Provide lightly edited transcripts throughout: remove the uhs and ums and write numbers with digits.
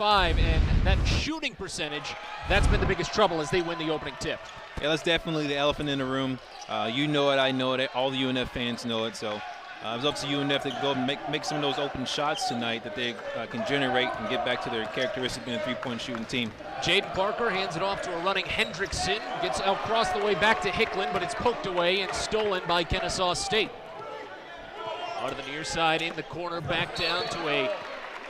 5, and that shooting percentage, that's been the biggest trouble as they win the opening tip. Yeah, that's definitely the elephant in the room. You know it, I know it, all the UNF fans know it. So it's up to UNF to go and make some of those open shots tonight that they can generate and get back to their characteristic being a three-point shooting team. Jaden Parker hands it off to a running Hendrickson. Gets across the way back to Hicklin, but it's poked away and stolen by Kennesaw State. Out of the near side in the corner, back down to a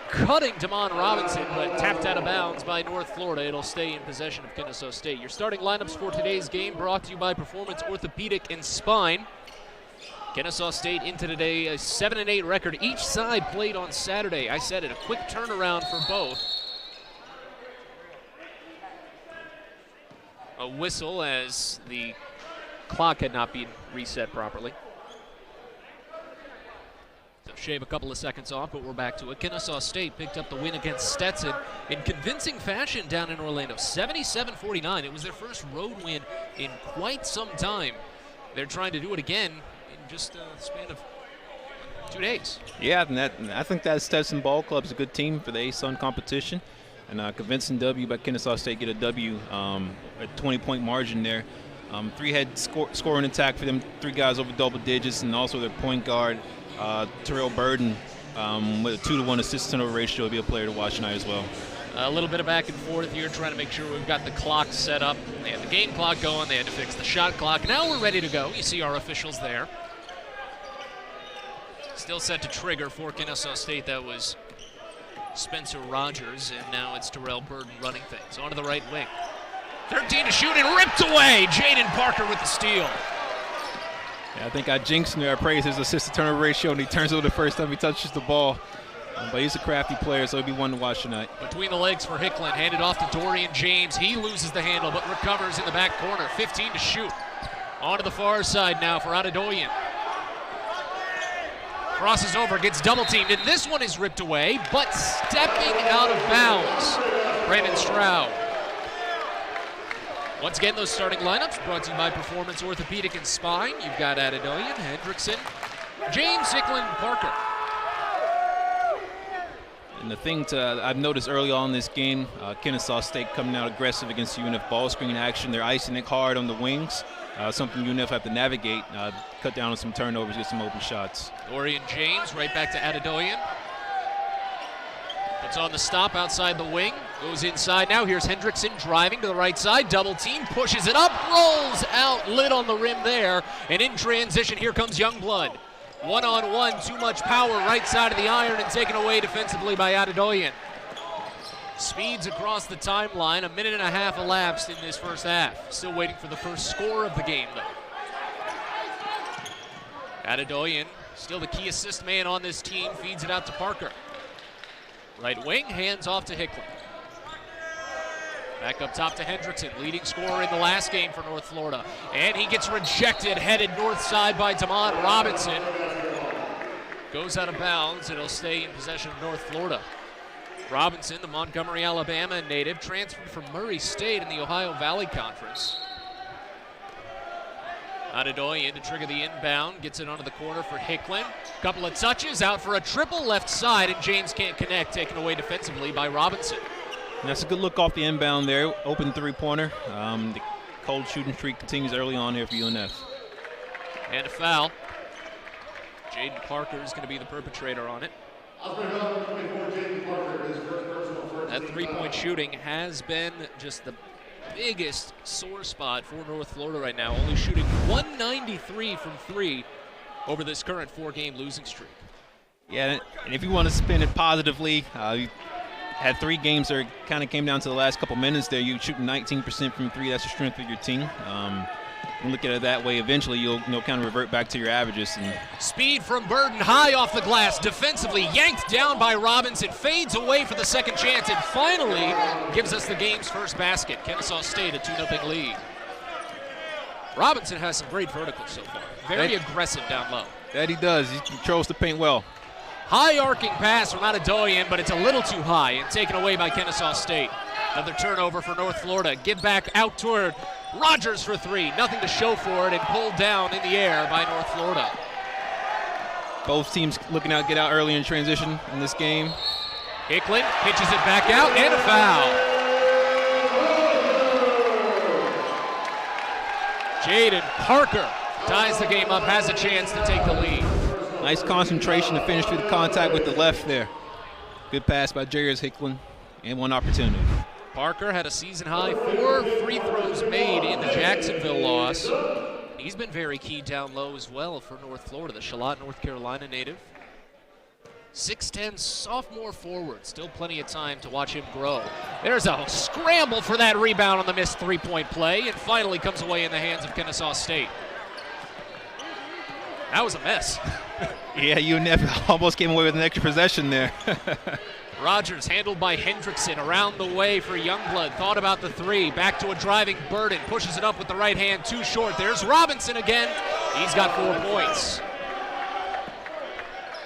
cutting Damon Robinson, but tapped out of bounds by North Florida. It'll stay in possession of Kennesaw State. Your starting lineups for today's game brought to you by Performance Orthopedic and Spine. Kennesaw State into today a 7-8 record. Each side played on Saturday. I said it, a quick turnaround for both. A whistle as the clock had not been reset properly. So shave a couple of seconds off, but we're back to it. Kennesaw State picked up the win against Stetson in convincing fashion down in Orlando, 77-49. It was their first road win in quite some time. They're trying to do it again in just a span of 2 days. Yeah, and I think that Stetson Ball Club is a good team for the ASUN competition. And a convincing W by Kennesaw State, get a W, a 20-point margin there. Three-head scoring attack for them, 3 guys over double digits, and also their point guard, Terrell Burden, with a 2-to-1 assist-to-turnover ratio, will be a player to watch tonight as well. A little bit of back and forth here, trying to make sure we've got the clock set up. They had the game clock going, they had to fix the shot clock. Now we're ready to go. You see our officials there. Still set to trigger for Kennesaw State. That was Spencer Rogers, and now it's Terrell Burden running things. Onto the right wing. 13 to shoot and ripped away. Jaden Parker with the steal. Yeah, I think I jinxed him there. I praised his assist-to-turnover ratio, and he turns over the first time he touches the ball. But he's a crafty player, so he'll be one to watch tonight. Between the legs for Hicklin, handed off to Dorian James. He loses the handle, but recovers in the back corner. 15 to shoot. Onto the far side now for Adedoyan. Crosses over, gets double-teamed, and this one is ripped away, but stepping out of bounds, Brandon Stroud. Once again, those starting lineups brought to you by Performance Orthopedic and Spine. You've got Adedoyan, Hendrickson, James, Hicklin, Parker. And the thing I've noticed early on in this game, Kennesaw State coming out aggressive against UNF ball screen action. They're icing it hard on the wings. Something UNF have to navigate, cut down on some turnovers, get some open shots. Dorian James right back to Adedoyan. Puts on the stop outside the wing, goes inside now. Here's Hendrickson driving to the right side, double team, pushes it up, rolls out, lid on the rim there, and in transition, here comes Youngblood. One-on-one, too much power, right side of the iron, and taken away defensively by Adedoyan. Speeds across the timeline, 1.5 minutes elapsed in this first half. Still waiting for the first score of the game, though. Adedoyan, still the key assist man on this team, feeds it out to Parker. Right wing, hands off to Hicklin. Back up top to Hendrickson, leading scorer in the last game for North Florida. And he gets rejected, headed north side by Damon Robinson. Goes out of bounds, and it'll stay in possession of North Florida. Robinson, the Montgomery, Alabama native, transferred from Murray State in the Ohio Valley Conference. Adedoyan to trigger the inbound, gets it onto the corner for Hicklin. Couple of touches, out for a triple left side, and James can't connect, taken away defensively by Robinson. And that's a good look off the inbound there, open three-pointer. The cold shooting streak continues early on here for UNF. And a foul. Jaden Parker is going to be the perpetrator on it. That three-point shooting has been just the biggest sore spot for North Florida right now, only shooting 193 from 3 over this current 4-game losing streak. Yeah, and if you want to spin it positively, you had 3 games that kind of came down to the last couple minutes there. You shooting 19% from 3. That's the strength of your team. And look at it that way. Eventually, you'll kind of revert back to your averages. And speed from Burden, high off the glass, defensively yanked down by Robinson, fades away for the second chance, and finally gives us the game's first basket. Kennesaw State a 2-0 lead. Robinson has some great verticals so far. Very aggressive down low. That he does. He controls the paint well. High arcing pass from Adedoyan, but it's a little too high and taken away by Kennesaw State. Another turnover for North Florida. Give back out toward Rogers for 3. Nothing to show for it, and pulled down in the air by North Florida. Both teams looking out, get out early in transition in this game. Hicklin pitches it back out, and a foul. Jaden Parker ties the game up, has a chance to take the lead. Nice concentration to finish through the contact with the left there. Good pass by Jarius Hicklin, and one opportunity. Parker had a season-high 4 free throws made in the Jacksonville loss. He's been very key down low as well for North Florida, the Charlotte, North Carolina native. 6'10", sophomore forward. Still plenty of time to watch him grow. There's a scramble for that rebound on the missed three-point play, and finally comes away in the hands of Kennesaw State. That was a mess. Yeah, UNF almost came away with an extra possession there. Rogers handled by Hendrickson, around the way for Youngblood. Thought about the three, back to a driving Burden, pushes it up with the right hand, too short. There's Robinson again. He's got 4 points.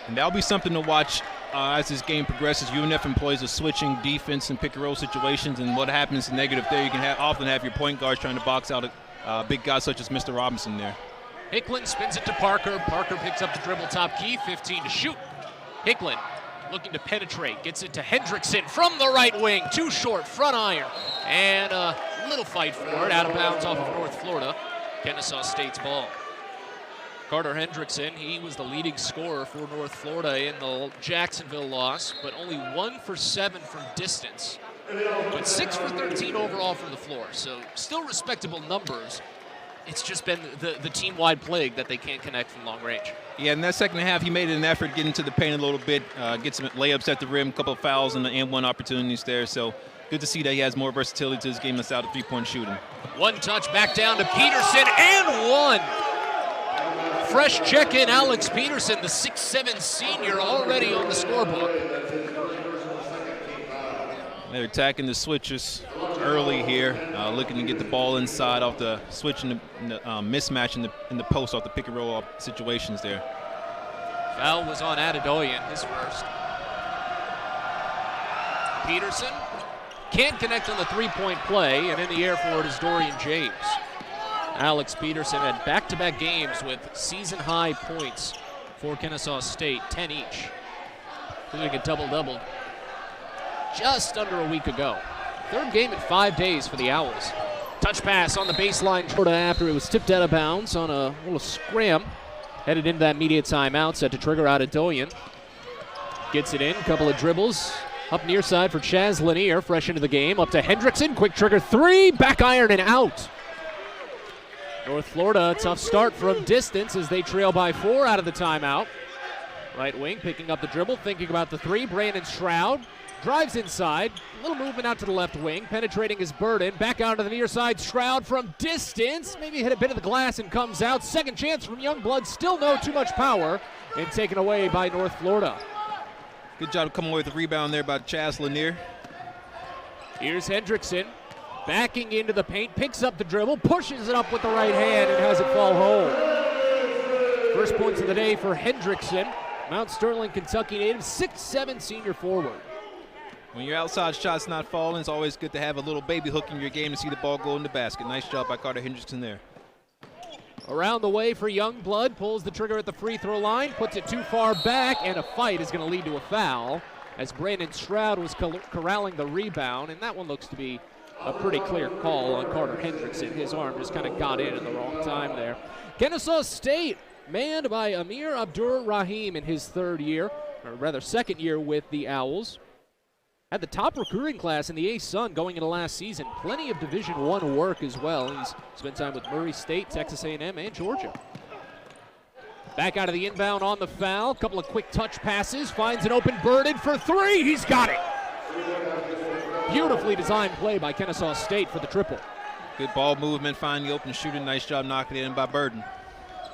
And that'll be something to watch as this game progresses. UNF employs a switching defense in pick-and-roll situations, and what happens negative there, you can often have your point guards trying to box out a big guy such as Mr. Robinson there. Hicklin spins it to Parker. Parker picks up the dribble top key, 15 to shoot. Hicklin looking to penetrate, gets it to Hendrickson from the right wing, too short, front iron, and a little fight for it, out of bounds off of North Florida. Kennesaw State's ball. Carter Hendrickson, he was the leading scorer for North Florida in the Jacksonville loss, but only 1 for 7 from distance, but 6 for 13 overall from the floor, so still respectable numbers. It's just been the team-wide plague that they can't connect from long range. Yeah, in that second half, he made an effort getting to the paint a little bit, get some layups at the rim, a couple of fouls and one opportunities there, so good to see that he has more versatility to his game that's out of three-point shooting. One touch back down to Peterson, and one. Fresh check-in, Alex Peterson, the 6'7" senior, already on the scorebook. They're attacking the switches early here, looking to get the ball inside off the switch and the mismatch in the post off the pick-and-roll situations there. Foul was on Adedoyan, his first. Peterson can't connect on the three-point play, and in the air for it is Dorian James. Alex Peterson had back-to-back games with season-high points for Kennesaw State, 10 each, including a double-double just under a week ago. Third game in 5 days for the Owls. Touch pass on the baseline after it was tipped out of bounds on a little scram. Headed into that media timeout, set to trigger Adedoyan. Gets it in, couple of dribbles. Up near side for Chaz Lanier, fresh into the game. Up to Hendrickson, quick trigger three, back iron and out. North Florida, tough start from distance as they trail by 4 out of the timeout. Right wing picking up the dribble, thinking about the three. Brandon Stroud drives inside, a little movement out to the left wing, penetrating his Burden. Back out to the near side, Stroud from distance, maybe hit a bit of the glass and comes out. Second chance from Youngblood, still no too much power, and taken away by North Florida. Good job coming away with the rebound there by Chaz Lanier. Here's Hendrickson, backing into the paint, picks up the dribble, pushes it up with the right hand, and has it fall home. First points of the day for Hendrickson, Mount Sterling, Kentucky native, 6'7" senior forward. When your outside shot's not falling, it's always good to have a little baby hook in your game to see the ball go in the basket. Nice job by Carter Hendrickson there. Around the way for Youngblood, pulls the trigger at the free throw line, puts it too far back, and a fight is going to lead to a foul as Brandon Stroud was corralling the rebound, and that one looks to be a pretty clear call on Carter Hendrickson. His arm just kind of got in the wrong time there. Kennesaw State, manned by Amir Abdur-Rahim in his second year with the Owls. Had the top recruiting class in the A-Sun going into last season. Plenty of Division I work as well. He's spent time with Murray State, Texas A&M, and Georgia. Back out of the inbound on the foul. Couple of quick touch passes. Finds an open Burden for three. He's got it. Beautifully designed play by Kennesaw State for the triple. Good ball movement, finding the open shooter. Nice job knocking it in by Burden.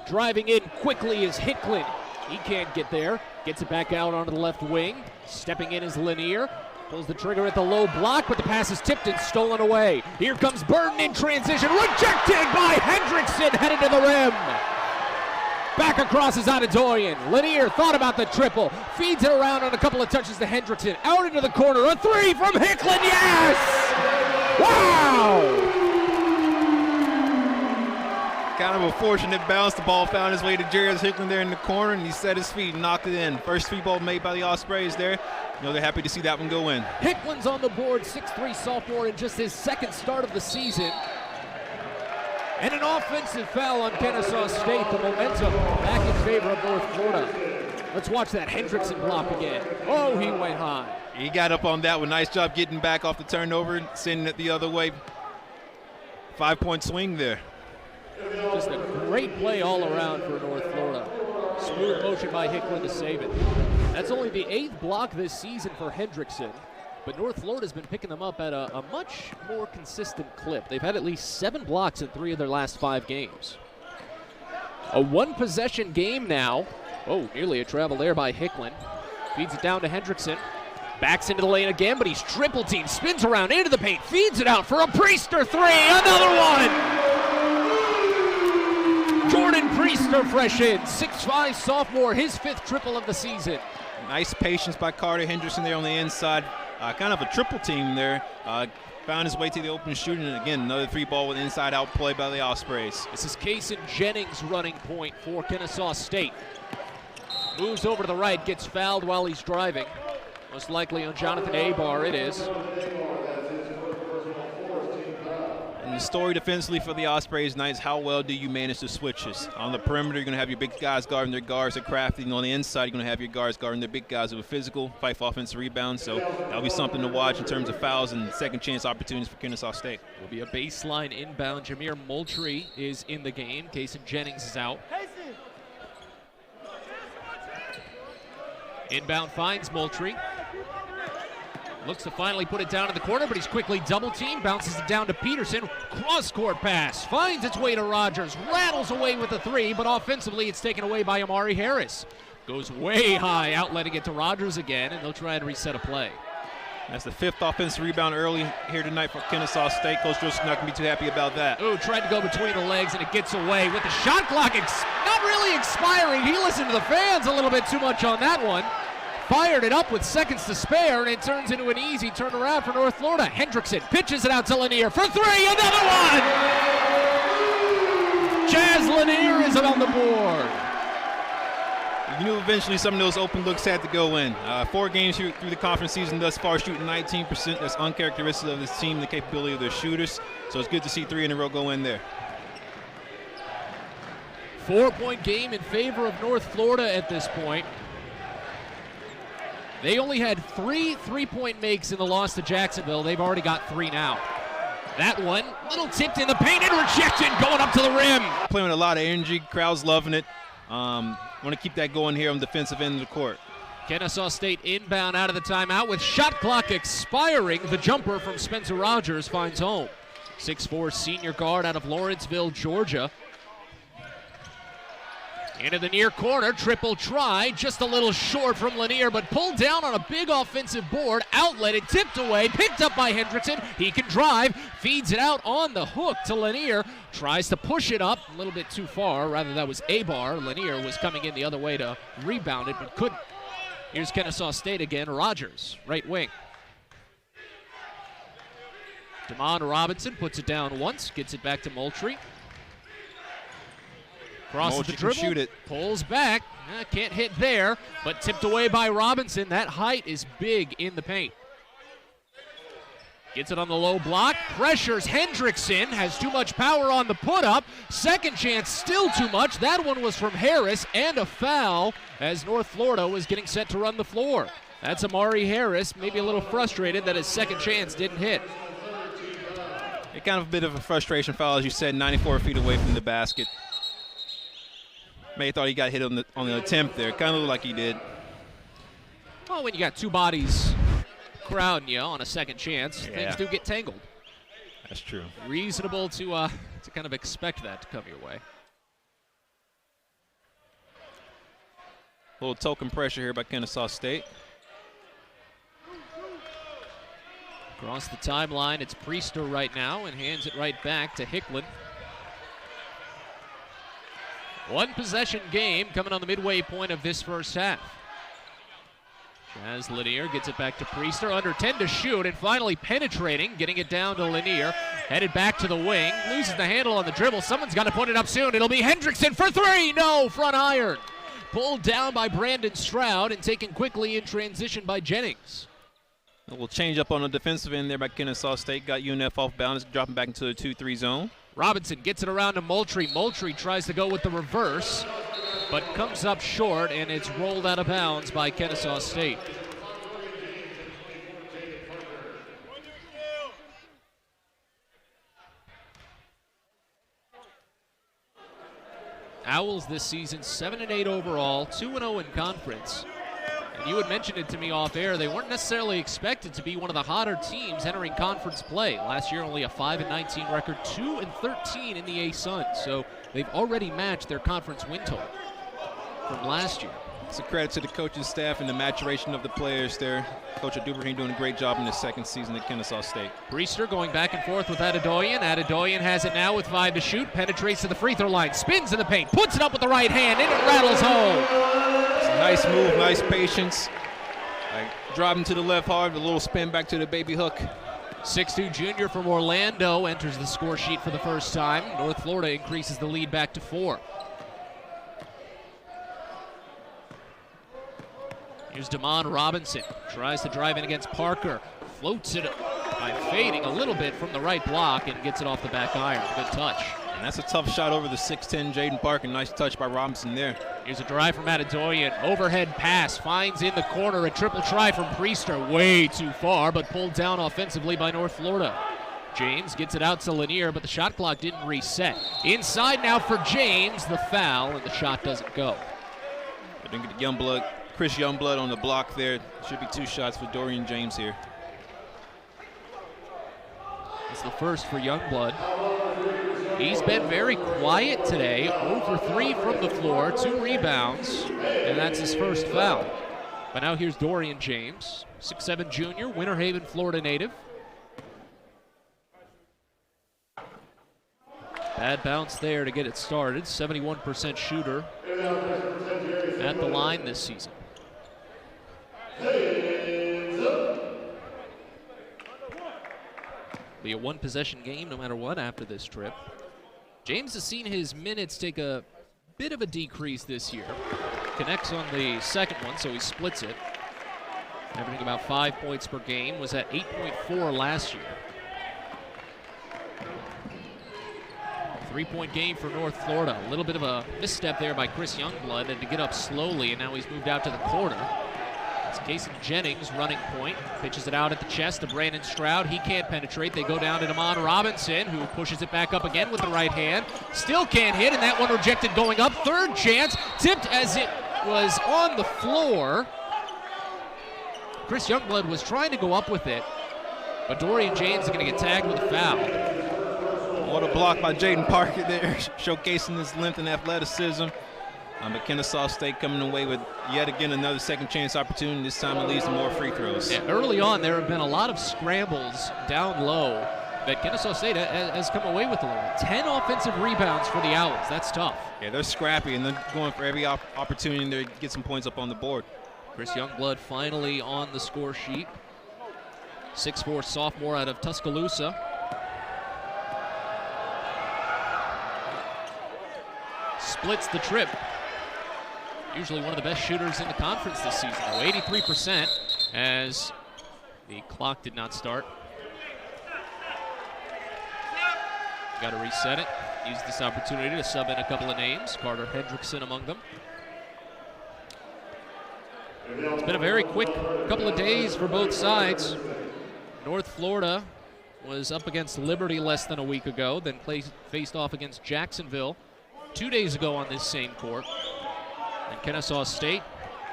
Driving in quickly is Hicklin. He can't get there. Gets it back out onto the left wing. Stepping in is Lanier. Pulls the trigger at the low block, but the pass is tipped and stolen away. Here comes Burden in transition. Rejected by Hendrickson, headed to the rim. Back across is Adedoyan. Lanier thought about the triple. Feeds it around on a couple of touches to Hendrickson. Out into the corner. A three from Hicklin. Yes! Wow! kind of a fortunate bounce. The ball found its way to Jairus Hickland there in the corner, and he set his feet and knocked it in. First free ball made by the Ospreys there. You know, they're happy to see that one go in. Hickland's on the board, 6'3" sophomore in just his second start of the season. And an offensive foul on Kennesaw State. The momentum back in favor of North Florida. Let's watch that Hendrickson block again. Oh, he went high. He got up on that one. Nice job getting back off the turnover, sending it the other way. 5-point swing there. Just a great play all around for North Florida. Smooth motion by Hickland to save it. That's only the 8th block this season for Hendrickson, but North Florida's been picking them up at a much more consistent clip. They've had at least 7 blocks in 3 of their last 5 games. A 1-possession game now. Oh, nearly a travel there by Hickland. Feeds it down to Hendrickson. Backs into the lane again, but he's triple teamed. Spins around into the paint. Feeds it out for a Priester 3. Another one! Jordan Priester fresh in. 6'5" sophomore, his 5th triple of the season. Nice patience by Carter Henderson there on the inside. Kind of a triple team there. Found his way to the open shooting, and again, another 3-ball with inside-out play by the Ospreys. This is Kaysen Jennings running point for Kennesaw State. Moves over to the right, gets fouled while he's driving. Most likely on Jonathan Abar, it is. And the story defensively for the Ospreys tonight is how well do you manage the switches. On the perimeter, you're going to have your big guys guarding their guards at crafty, and on the inside, you're going to have your guards guarding their big guys who are physical, fight for offensive rebounds. So that'll be something to watch in terms of fouls and second chance opportunities for Kennesaw State. Will be a baseline inbound. Jameer Moultrie is in the game. Kaysen Jennings is out. Inbound finds Moultrie. Looks to finally put it down in the corner, but he's quickly double-teamed. Bounces it down to Peterson. Cross-court pass. Finds its way to Rogers. Rattles away with the 3, but offensively it's taken away by Amari Harris. Goes way high, outletting it to Rogers again, and they'll try and reset a play. That's the 5th offensive rebound early here tonight for Kennesaw State. Coach Driscoll's not going to be too happy about that. Ooh, tried to go between the legs, and it gets away with the shot clock not really expiring. He listened to the fans a little bit too much on that one. Fired it up with seconds to spare, and it turns into an easy turnaround for North Florida. Hendrickson pitches it out to Lanier for 3, another one! Jazz Lanier is on the board. You knew eventually some of those open looks had to go in. 4 games through the conference season thus far, shooting 19%. That's uncharacteristic of this team, the capability of their shooters. So it's good to see 3 in a row go in there. 4-point game in favor of North Florida at this point. They only had 3 3-point makes in the loss to Jacksonville. They've already got 3 now. That one, little tipped in the paint and rejected, going up to the rim. Playing with a lot of energy, crowd's loving it. Want to keep that going here on the defensive end of the court. Kennesaw State inbound out of the timeout with shot clock expiring. The jumper from Spencer Rogers finds home. 6'4" senior guard out of Lawrenceville, Georgia. Into the near corner, triple try, just a little short from Lanier, but pulled down on a big offensive board, outletted, tipped away, picked up by Hendrickson. He can drive, feeds it out on the hook to Lanier, tries to push it up a little bit too far. Rather, that was Abar. Lanier was coming in the other way to rebound it, but couldn't. Here's Kennesaw State again, Rogers, right wing. Damon Robinson puts it down once, gets it back to Moultrie. Crosses the dribble, shoot it. Pulls back, can't hit there, but tipped away by Robinson. That height is big in the paint. Gets it on the low block, pressures Hendrickson, has too much power on the put-up. Second chance, still too much. That one was from Harris, and a foul as North Florida was getting set to run the floor. That's Amari Harris, maybe a little frustrated that his second chance didn't hit. Kind of a bit of a frustration foul, as you said, 94 feet away from the basket. May thought he got hit on the attempt there. Kind of looked like he did. Well, when you got 2 bodies crowding you on a second chance, things do get tangled. That's true. Reasonable to kind of expect that to come your way. A little token pressure here by Kennesaw State. Across the timeline, it's Priester right now and hands it right back to Hickland. 1-possession game coming on the midway point of this first half. As Lanier gets it back to Priester, under 10 to shoot, and finally penetrating, getting it down to Lanier, headed back to the wing, loses the handle on the dribble. Someone's got to put it up soon. It'll be Hendrickson for three. No, front iron. Pulled down by Brandon Stroud and taken quickly in transition by Jennings. We'll change up on the defensive end there by Kennesaw State. Got UNF off balance, dropping back into the 2-3 zone. Robinson gets it around to Moultrie. Moultrie tries to go with the reverse, but comes up short, and it's rolled out of bounds by Kennesaw State. Owls this season 7-8 overall, 2-0 in conference. And you had mentioned it to me off air, they weren't necessarily expected to be one of the hotter teams entering conference play. Last year only a 5-19 record, 2-13 in the A-Sun. So they've already matched their conference win total from last year. It's a credit to the coaching staff and the maturation of the players there. Coach Duberheen doing a great job in his second season at Kennesaw State. Priester going back and forth with Adedoyan. Adedoyan has it now with 5 to shoot, penetrates to the free throw line, spins in the paint, puts it up with the right hand, and it rattles home. It's a nice move, nice patience. Driving to the left hard, a little spin back to the baby hook. 6'2" junior from Orlando enters the score sheet for the first time. North Florida increases the lead back to 4. Here's Damon Robinson, tries to drive in against Parker, floats it by fading a little bit from the right block and gets it off the back iron. Good touch. And that's a tough shot over the 6'10" Jaden Parker. Nice touch by Robinson there. Here's a drive from Adedoyan, overhead pass, finds in the corner, a triple try from Priester, way too far, but pulled down offensively by North Florida. James gets it out to Lanier, but the shot clock didn't reset. Inside now for James, the foul, and the shot doesn't go. I think the Chris Youngblood on the block there. Should be 2 shots for Dorian James here. It's the first for Youngblood. He's been very quiet today, 0 for 3 from the floor, 2 rebounds, and that's his first foul. But now here's Dorian James, 6'7" junior, Winter Haven, Florida native. Bad bounce there to get it started, 71% shooter at the line this season. Be a 1-possession game no matter what after this trip. James has seen his minutes take a bit of a decrease this year. Connects on the second one, so he splits it. Averaging about 5 points per game, was at 8.4 last year. 3-point game for North Florida. A little bit of a misstep there by Chris Youngblood, and to get up slowly, and now he's moved out to the corner. It's Casey Jennings running point, pitches it out at the chest to Brandon Stroud. He can't penetrate. They go down to Damon Robinson, who pushes it back up again with the right hand. Still can't hit, and that one rejected going up. Third chance, tipped as it was on the floor. Chris Youngblood was trying to go up with it, but Dorian James is going to get tagged with a foul. What a block by Jaden Parker there, showcasing his length and athleticism. But Kennesaw State coming away with yet again another second chance opportunity. This time it leads to more free throws. Yeah, early on, there have been a lot of scrambles down low that Kennesaw State has come away with a little. 10 offensive rebounds for the Owls. That's tough. Yeah, they're scrappy, and they're going for every opportunity to get some points up on the board. Chris Youngblood finally on the score sheet. 6'4" sophomore out of Tuscaloosa. Splits the trip. Usually one of the best shooters in the conference this season, though. 83% as the clock did not start. Got to reset it. Use this opportunity to sub in a couple of names. Carter Hendrickson among them. It's been a very quick couple of days for both sides. North Florida was up against Liberty less than a week ago, then faced off against Jacksonville 2 days ago on this same court. And Kennesaw State,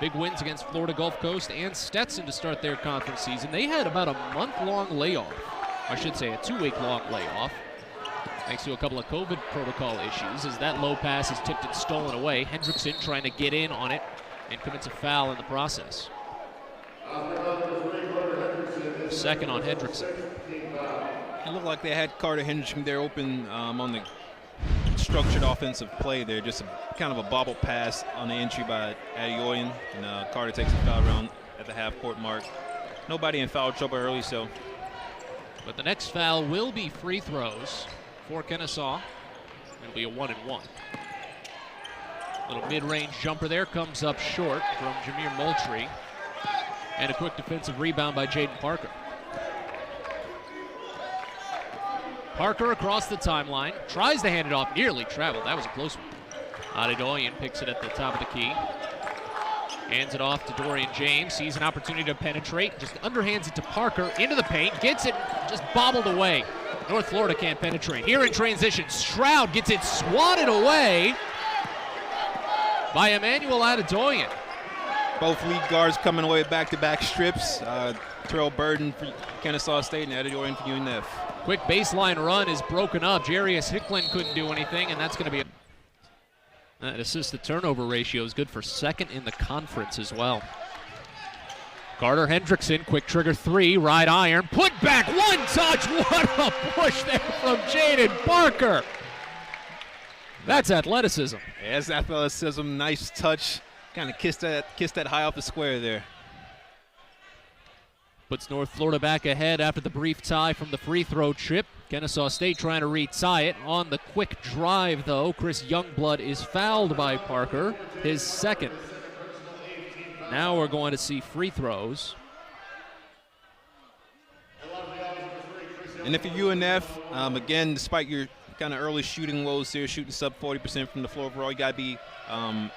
big wins against Florida Gulf Coast and Stetson to start their conference season. They had about a month-long layoff. I should say a 2-week-long layoff, thanks to a couple of COVID protocol issues, as that low pass is tipped and stolen away. Hendrickson trying to get in on it and commits a foul in the process. Second on Hendrickson. It looked like they had Carter Hendrickson there open on the structured offensive play there. Just kind of a bobble pass on the entry by Adedoyan, and Carter takes a foul around at the half-court mark. Nobody in foul trouble early, so. But the next foul will be free throws for Kennesaw. It'll be a 1-and-1. Little mid-range jumper there, comes up short from Jameer Moultrie. And a quick defensive rebound by Jaden Parker. Parker across the timeline, tries to hand it off, nearly traveled. That was a close one. Adedoyan picks it at the top of the key. Hands it off to Dorian James. Sees an opportunity to penetrate. Just underhands it to Parker into the paint. Gets it just bobbled away. North Florida can't penetrate. Here in transition, Stroud gets it swatted away by Emmanuel Adedoyan. Both lead guards coming away back-to-back strips. Terrell Burden for Kennesaw State and Adedoyan for UNF. Quick baseline run is broken up. Jarius Hicklin couldn't do anything, and that's going to be that assist-to-turnover ratio is good for second in the conference as well. Carter Hendrickson, quick trigger three, right iron, put back, one touch, what a push there from Jaden Parker. That's athleticism. Yeah, that's athleticism, nice touch. Kind of kissed that high off the square there. Puts North Florida back ahead after the brief tie from the free throw trip. Kennesaw State trying to retie it. On the quick drive, though, Chris Youngblood is fouled by Parker, his second. Now we're going to see free throws. And if you're UNF, again, despite your kind of early shooting woes here, shooting sub 40% from the floor overall, you got to be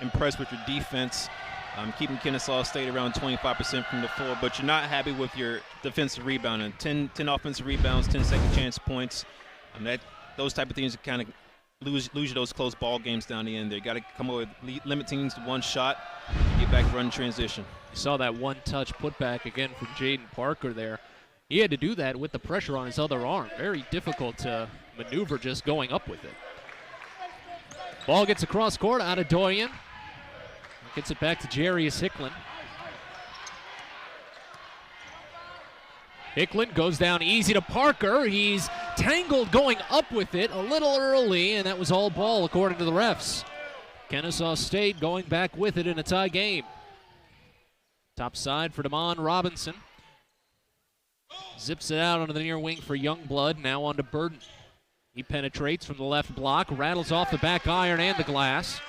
impressed with your defense. Keeping Kennesaw State around 25% from the floor, but you're not happy with your defensive rebounding. 10 offensive rebounds, 10 second chance points. Those type of things kind of lose you those close ball games down the end there. You got to come over with limit teams to one shot, get back run transition. You saw that one-touch putback again from Jaden Parker there. He had to do that with the pressure on his other arm. Very difficult to maneuver just going up with it. Ball gets across court, Adedoyan. Gets it back to Jarius Hicklin. Hicklin goes down easy to Parker. He's tangled going up with it a little early, and that was all ball according to the refs. Kennesaw State going back with it in a tie game. Top side for Damon Robinson. Zips it out onto the near wing for Youngblood. Now on to Burden. He penetrates from the left block, rattles off the back iron and the glass.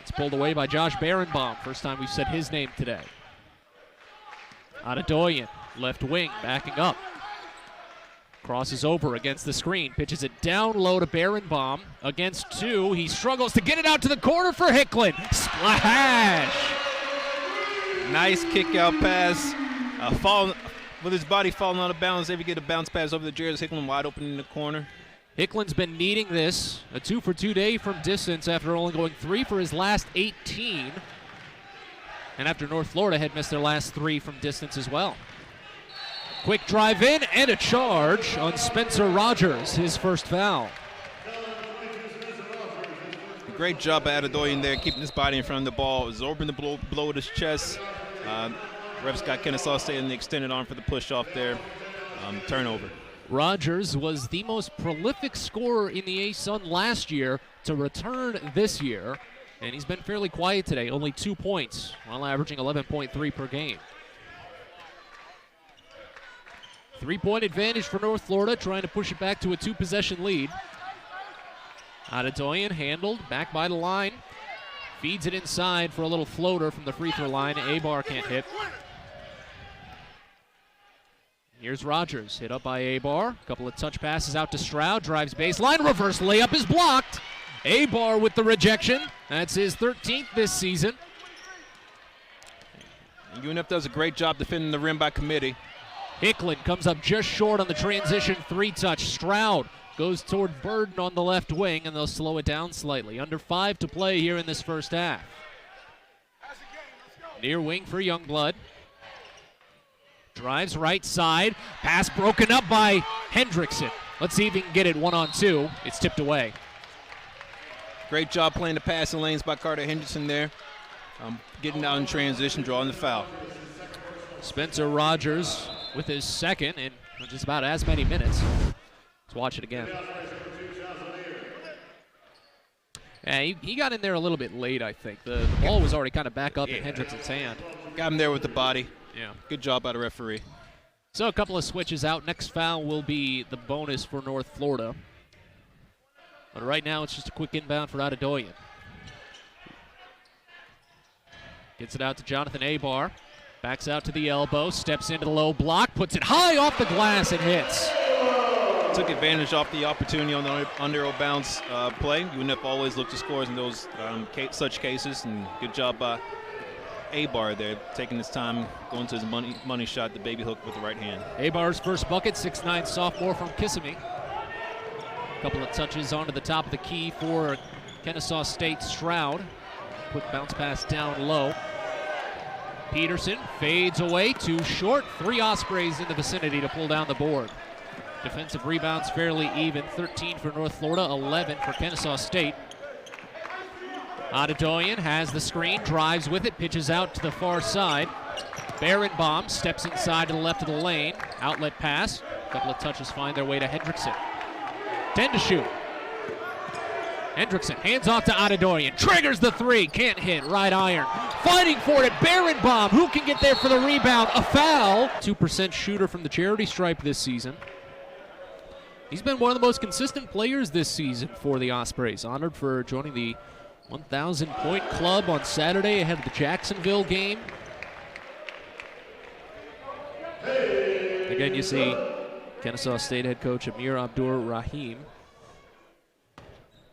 It's pulled away by Josh Berenbaum. First time we've said his name today. Adedoyan, left wing, backing up. Crosses over against the screen. Pitches it down low to Berenbaum. Against two. He struggles to get it out to the corner for Hicklin. Splash! Nice kick out pass. With his body falling out of bounds, able to get a bounce pass over the Jarius Hicklin wide open in the corner. Hicklin's been needing this. A 2-for-2 day from distance after only going 3 for his last 18. And after North Florida had missed their last 3 from distance as well. Quick drive in and a charge on Spencer Rogers, his first foul. Great job by Adedoyan there, keeping his body in front of the ball, absorbing the blow with his chest. Refs got Kennesaw State in the extended arm for the push-off there. Turnover. Rogers was the most prolific scorer in the A-Sun last year to return this year, and he's been fairly quiet today, only 2 points, while averaging 11.3 per game. 3-point advantage for North Florida, trying to push it back to a 2-possession lead. Adedoyan handled, back by the line, feeds it inside for a little floater from the free throw line. Abar can't hit. Here's Rogers, hit up by Abar. A couple of touch passes out to Stroud, drives baseline, reverse layup is blocked. Abar with the rejection. That's his 13th this season. UNF does a great job defending the rim by committee. Hicklin comes up just short on the transition 3-touch. Stroud goes toward Burden on the left wing, and they'll slow it down slightly. Under 5 to play here in this first half. Near wing for Youngblood. Drives right side. Pass broken up by Hendrickson. Let's see if he can get it 1-on-2. It's tipped away. Great job playing the passing lanes by Carter Henderson there. Getting out in transition, drawing the foul. Spencer Rogers with his second in just about as many minutes. Let's watch it again. Yeah, he got in there a little bit late, I think. The ball was already kind of back up in Hendrickson's hand. Got him there with the body. Yeah. Good job by the referee. So a couple of switches out. Next foul will be the bonus for North Florida. But right now it's just a quick inbound for Adedoyan. Gets it out to Jonathan Abar. Backs out to the elbow, steps into the low block, puts it high off the glass and hits. Took advantage off the opportunity on the under bounce play. UNF always look to scores in those such cases, and good job by Abar there, taking his time, going to his money shot, the baby hook with the right hand. Abar's first bucket, 6'9" sophomore from Kissimmee. A couple of touches onto the top of the key for Kennesaw State Stroud. Quick bounce pass down low. Peterson fades away, too short. 3 Ospreys in the vicinity to pull down the board. Defensive rebounds fairly even, 13 for North Florida, 11 for Kennesaw State. Adedoyan has the screen, drives with it, pitches out to the far side. Barenbaum steps inside to the left of the lane. Outlet pass. A couple of touches find their way to Hendrickson. 10 to shoot. Hendrickson hands off to Adedoyan. Triggers the 3. Can't hit. Right iron. Fighting for it. Barenbaum. Who can get there for the rebound? A foul. 2% shooter from the charity stripe this season. He's been one of the most consistent players this season for the Ospreys. Honored for joining the 1,000-point club on Saturday ahead of the Jacksonville game. Again, you see Kennesaw State head coach Amir Abdur-Rahim.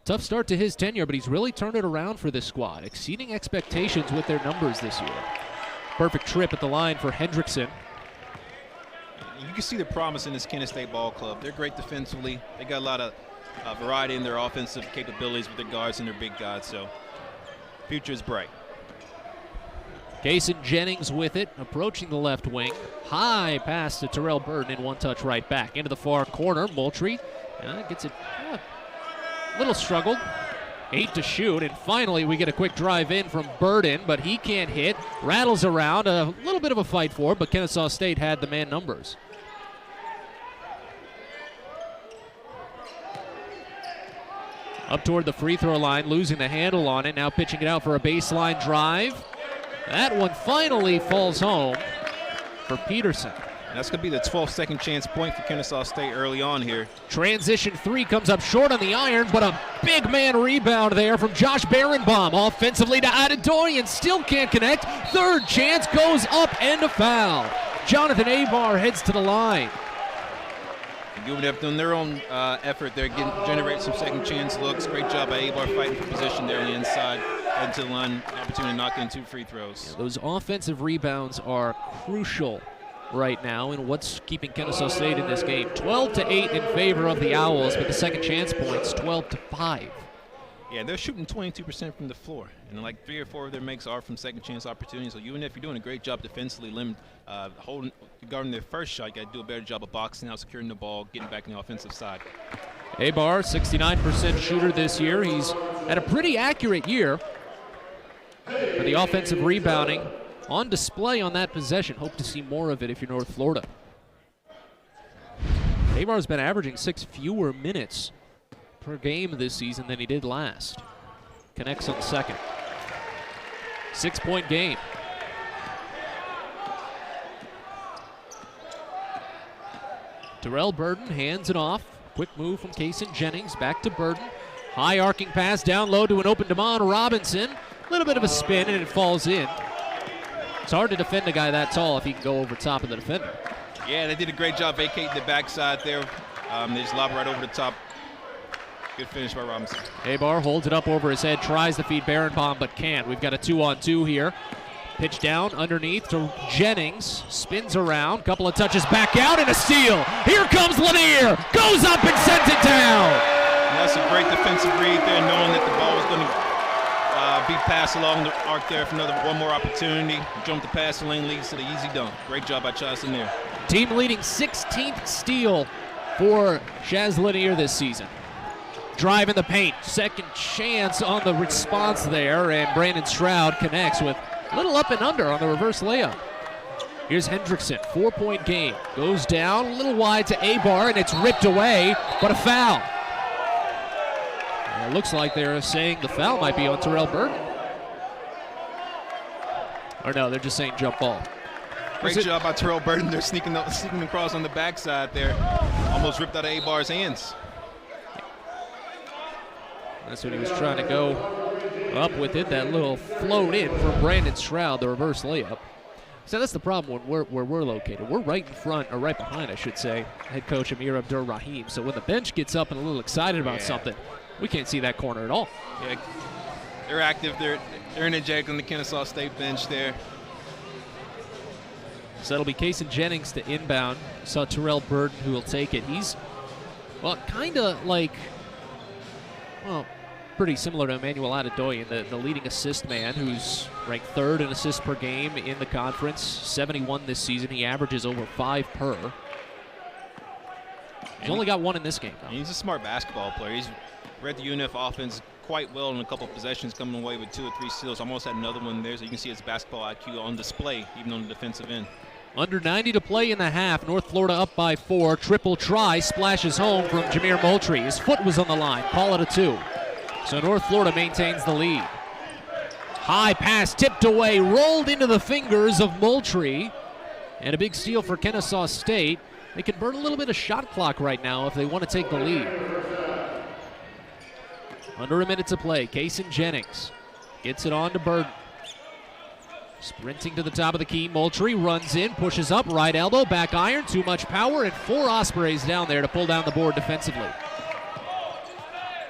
Tough start to his tenure, but he's really turned it around for this squad, exceeding expectations with their numbers this year. Perfect trip at the line for Hendrickson. You can see the promise in this Kennesaw State ball club. They're great defensively. They got a lot of variety in their offensive capabilities with their guards and their big guys, so future is bright. Kason Jennings with it, approaching the left wing. High pass to Terrell Burden in one touch right back. Into the far corner, Moultrie gets it, little struggled. 8 to shoot, and finally we get a quick drive in from Burden, but he can't hit. Rattles around, a little bit of a fight for it, but Kennesaw State had the man numbers. Up toward the free throw line, losing the handle on it, now pitching it out for a baseline drive. That one finally falls home for Peterson. That's going to be the 12th second chance point for Kennesaw State early on here. Transition 3 comes up short on the iron, but a big man rebound there from Josh Barenbaum. Offensively to Adedoyan, still can't connect. Third chance goes up and a foul. Jonathan Abar heads to the line. Yeah, those offensive rebounds are crucial right now and what's keeping Kennesaw State in this game. 12-8 in favor of the Owls, but the second chance points 12-5. Yeah, they're shooting 22% from the floor, and like 3 or 4 of their makes are from second chance opportunities. So UNF, you're doing a great job defensively, guarding their first shot. You got to do a better job of boxing out, securing the ball, getting back on the offensive side. Abar, 69% shooter this year. He's had a pretty accurate year. For the offensive rebounding on display on that possession. Hope to see more of it if you're North Florida. Abar's been averaging 6 fewer minutes per game this season than he did last. Connects on the second. 6-point game. Terrell Burden hands it off. Quick move from Kason Jennings. Back to Burden. High arcing pass down low to an open Damon Robinson. A little bit of a spin and it falls in. It's hard to defend a guy that tall if he can go over top of the defender. Yeah, they did a great job vacating the backside there. They just lob right over the top. Good finish by Robinson. Abar holds it up over his head, tries to feed Barenbaum, but can't. We've got a 2-on-2 here. Pitch down underneath to Jennings. Spins around, couple of touches back out, and a steal. Here comes Lanier. Goes up and sends it down. And that's a great defensive read there, knowing that the ball was going to be passed along the arc there for one more opportunity. Jump the passing lane, leads to the easy dunk. Great job by Chaz Lanier. Team leading 16th steal for Chaz Lanier this season. Drive in the paint, second chance on the response there, and Brandon Stroud connects with a little up and under on the reverse layup. Here's Hendrickson, 4-point game. Goes down, a little wide to Abar, and it's ripped away, but a foul. And it looks like they're saying the foul might be on Terrell Burden. Or no, they're just saying jump ball. Great job by Terrell Burton. They're sneaking across on the backside there. Almost ripped out of A-Bar's hands. That's what he was trying to go up with it. That little float in from Brandon Stroud, the reverse layup. So that's the problem where we're located. We're right in front, or right behind, I should say, head coach Amir Abdur-Rahim. So when the bench gets up and a little excited about something, we can't see that corner at all. Yeah, they're active. They're energetic on the Kennesaw State bench there. So it'll be Kason Jennings to inbound. Saw Terrell Burton who will take it. He's, well, kind of like, well, pretty similar to Emmanuel Adedoyin, the leading assist man, who's ranked 3rd in assists per game in the conference. 71 this season. He averages over 5 per. He's only got 1 in this game, though. He's a smart basketball player. He's read the UNF offense quite well in a couple of possessions, coming away with 2 or 3 steals. Almost had another one there, so you can see his basketball IQ on display, even on the defensive end. Under 90 to play in the half. North Florida up by 4. Triple try, splashes home from Jameer Moultrie. His foot was on the line. Call it a 2. So North Florida maintains the lead. High pass tipped away, rolled into the fingers of Moultrie. And a big steal for Kennesaw State. They can burn a little bit of shot clock right now if they want to take the lead. Under a minute to play. Kason Jennings gets it on to Burton. Sprinting to the top of the key. Moultrie runs in, pushes up, right elbow, back iron, too much power, and 4 Ospreys down there to pull down the board defensively.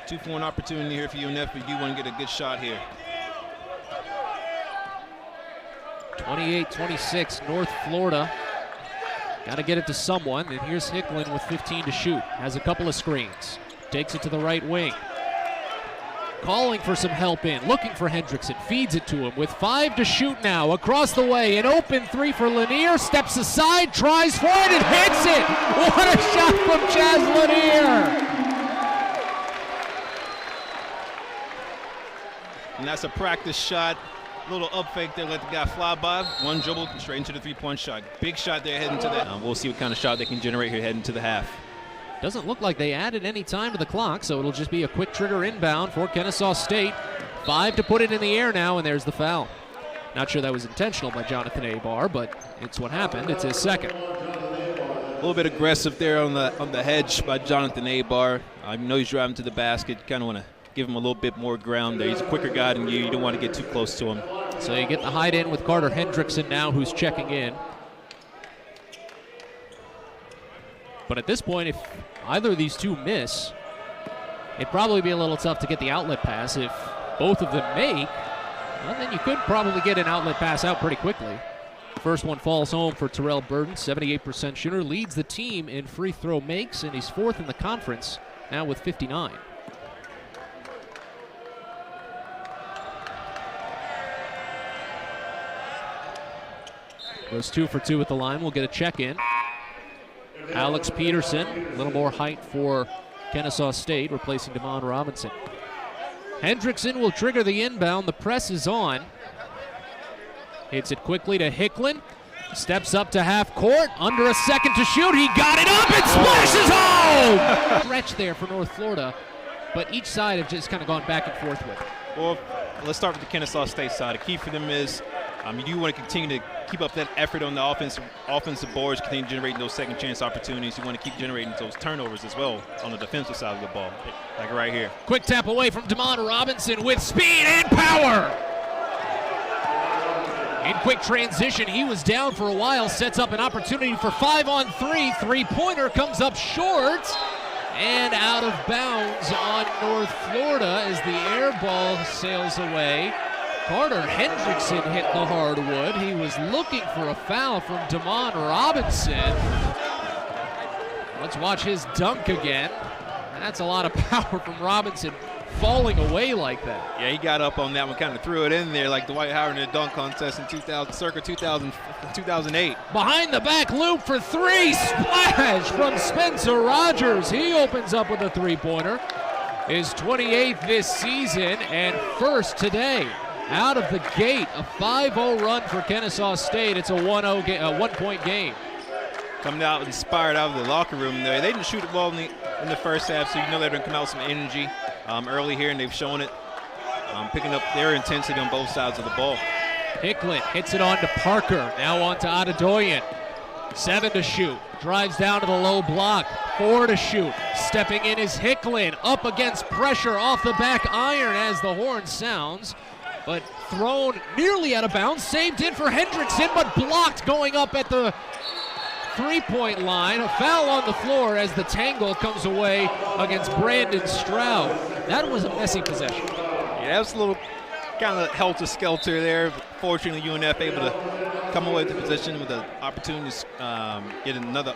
2-for-1 opportunity here for UNF, but you want to get a good shot here. 28-26, North Florida. Got to get it to someone, and here's Hicklin with 15 to shoot. Has a couple of screens. Takes it to the right wing. Calling for some help in, looking for Hendrickson, feeds it to him with 5 to shoot now. Across the way, an open 3 for Lanier, steps aside, tries for it, and hits it! What a shot from Chaz Lanier! And that's a practice shot. Little up fake there, let the guy fly by. One dribble, straight into the 3-point shot. Big shot there heading to that. We'll see what kind of shot they can generate here heading to the half. Doesn't look like they added any time to the clock, so it'll just be a quick trigger inbound for Kennesaw State. 5 to put it in the air now, and there's the foul. Not sure that was intentional by Jonathan Abar, but it's what happened. It's his second. A little bit aggressive there on the hedge by Jonathan Abar. I know he's driving to the basket. Kind of want to give him a little bit more ground there. He's a quicker guy than you. You don't want to get too close to him. So you get the hide in with Carter Hendrickson now, who's checking in. But at this point, if either of these two miss, it'd probably be a little tough to get the outlet pass. If both of them make, well, then you could probably get an outlet pass out pretty quickly. First one falls home for Terrell Burton, 78% shooter, leads the team in free throw makes, and he's 4th in the conference, now with 59. Goes 2 for 2 at the line. We'll get a check in. Alex Peterson, a little more height for Kennesaw State, replacing Damon Robinson. Hendrickson will trigger the inbound. The press is on. Hits it quickly to Hicklin. Steps up to half court. Under a second to shoot. He got it up and splashes home! Stretch there for North Florida, but each side have just kind of gone back and forth with it. Well, let's start with the Kennesaw State side. The key for them is you want to continue to keep up that effort on the offensive boards, continue generating those second chance opportunities. You want to keep generating those turnovers as well on the defensive side of the ball, like right here. Quick tap away from Damon Robinson with speed and power. In quick transition, he was down for a while, sets up an opportunity for 5-on-3. 3-pointer comes up short and out of bounds on North Florida as the air ball sails away. Carter Hendrickson hit the hardwood. He was looking for a foul from Damon Robinson. Let's watch his dunk again. That's a lot of power from Robinson, falling away like that. Yeah, he got up on that one, kind of threw it in there like Dwight Howard in the dunk contest in circa 2008. Behind the back loop for 3, splash from Spencer Rogers. He opens up with a 3-pointer. His 28th this season and first today. Out of the gate, a 5-0 run for Kennesaw State. It's a 1-point game. Coming out inspired out of the locker room there. They didn't shoot it well in the first half, so you know they're going to come out with some energy early here, and they've shown it, picking up their intensity on both sides of the ball. Hicklin hits it on to Parker. Now on to Adedoyan. 7 to shoot. Drives down to the low block. 4 to shoot. Stepping in is Hicklin. Up against pressure off the back iron as the horn sounds. But thrown nearly out of bounds. Saved in for Hendrickson, but blocked going up at the three-point line. A foul on the floor as the tangle comes away against Brandon Stroud. That was a messy possession. Yeah, that was a little kind of helter-skelter there. Fortunately, UNF able to come away with the position with the opportunity to get another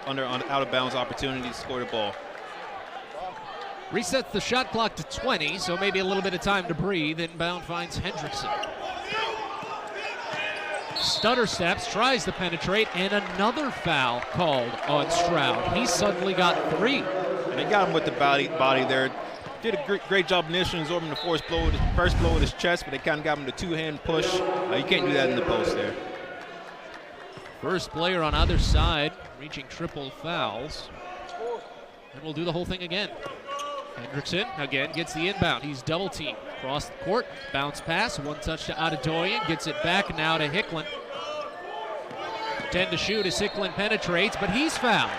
out-of-bounds opportunity to score the ball. Resets the shot clock to 20, so maybe a little bit of time to breathe. Inbound finds Hendrickson. Stutter steps, tries to penetrate, and another foul called on Stroud. He suddenly got 3. And they got him with the body there. Did a great job initially absorbing the first blow with his chest, but they kind of got him the two-hand push. You can't do that in the post there. First player on either side reaching triple fouls. And we'll do the whole thing again. Hendrickson again gets the inbound. He's double teamed. Across the court, bounce pass, one touch to Adedoyan, gets it back now to Hicklin. 10 to shoot as Hicklin penetrates, but he's fouled.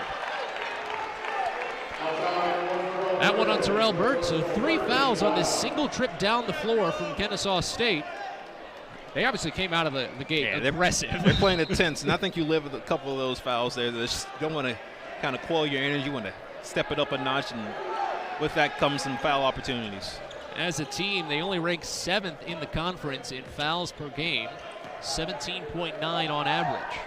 That one on Terrell Burton, so 3 fouls on this single trip down the floor from Kennesaw State. They obviously came out of the gate aggressive. They're playing it tense, and I think you live with a couple of those fouls there. You don't want to kind of quell your energy. You want to step it up a notch, and with that comes some foul opportunities. As a team, they only rank 7th in the conference in fouls per game, 17.9 on average.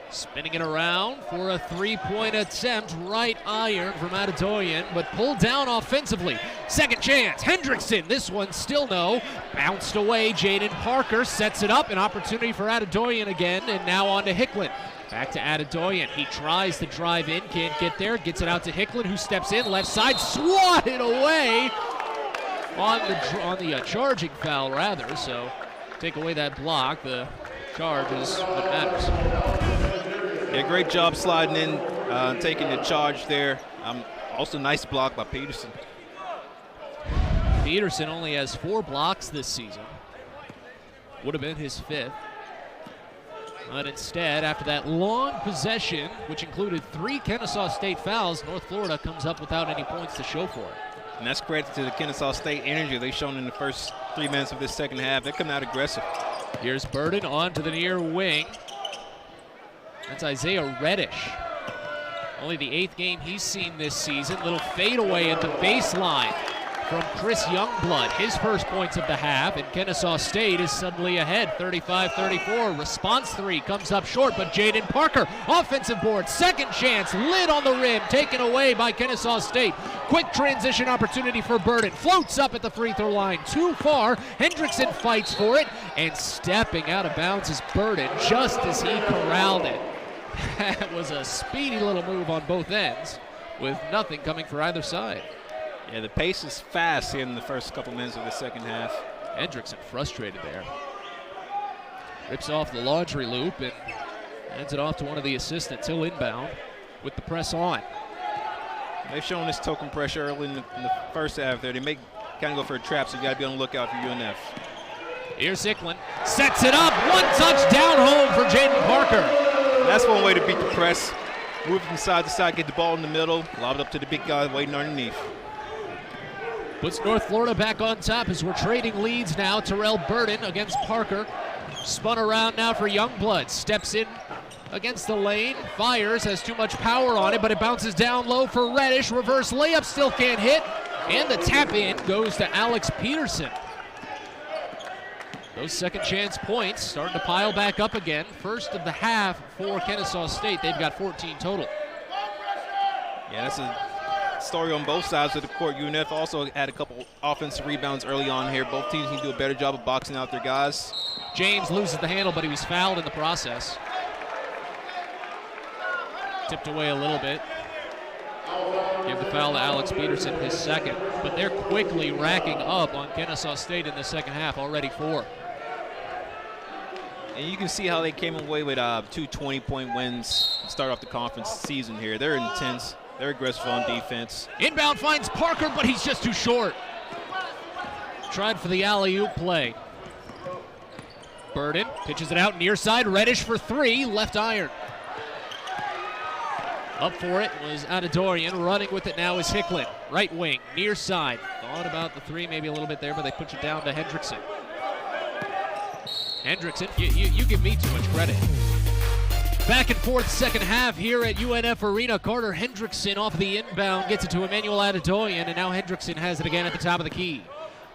Spinning it around for a 3-point attempt, right iron from Adedoyan, but pulled down offensively. Second chance, Hendrickson, this one still no. Bounced away, Jaden Parker sets it up, an opportunity for Adedoyan again, and now on to Hicklin. Back to Adedoyan, he tries to drive in, can't get there, gets it out to Hicklin, who steps in, left side, swatted away on the charging foul rather, so take away that block, the charge is what matters. Yeah, great job sliding in, taking the charge there. Also nice block by Peterson. Peterson only has 4 blocks this season. Would have been his 5th. But instead, after that long possession, which included 3 Kennesaw State fouls, North Florida comes up without any points to show for it. And that's credit to the Kennesaw State energy they've shown in the first 3 minutes of this second half. They're coming out aggressive. Here's Burden on to the near wing. That's Isaiah Reddish. Only the 8th game he's seen this season. Little fadeaway at the baseline from Chris Youngblood. His first points of the half, and Kennesaw State is suddenly ahead, 35-34. Response 3 comes up short, but Jaden Parker, offensive board, second chance, lid on the rim, taken away by Kennesaw State. Quick transition opportunity for Burden. Floats up at the free throw line, too far. Hendrickson fights for it, and stepping out of bounds is Burden just as he corralled it. That was a speedy little move on both ends, with nothing coming for either side. Yeah, the pace is fast here in the first couple minutes of the second half. Hendrickson frustrated there. Rips off the laundry loop and hands it off to one of the assistants. He'll inbound with the press on. They've shown this token pressure early in the first half there. They may kind of go for a trap, so you got to be on the lookout for UNF. Here's Hicklin. Sets it up. One touch down home for Jaden Parker. That's one way to beat the press. Move from side to side, get the ball in the middle, lob it up to the big guy waiting underneath. Puts North Florida back on top as we're trading leads now. Terrell Burden against Parker. Spun around now for Youngblood. Steps in against the lane. Fires, has too much power on it, but it bounces down low for Reddish. Reverse layup, still can't hit. And the tap in goes to Alex Peterson. Those second chance points starting to pile back up again. First of the half for Kennesaw State. They've got 14 total. Yeah, that's a story on both sides of the court. UNF also had a couple offensive rebounds early on here. Both teams need to do a better job of boxing out their guys. James loses the handle, but he was fouled in the process. Tipped away a little bit. Give the foul to Alex Peterson, his second. But they're quickly racking up on Kennesaw State in the second half, already 4. And you can see how they came away with 2 20-point wins to start off the conference season here. They're intense. They're aggressive on defense. Inbound finds Parker, but he's just too short. Tried for the alley-oop play. Burden pitches it out near side. Reddish for three, left iron. Up for it was Adedorian. Running with it now is Hicklin. Right wing, near side. Thought about the three, maybe a little bit there, but they push it down to Hendrickson. Hendrickson, you give me too much credit. Back and forth second half here at UNF Arena. Carter Hendrickson off the inbound gets it to Emmanuel Adedorian, and now Hendrickson has it again at the top of the key.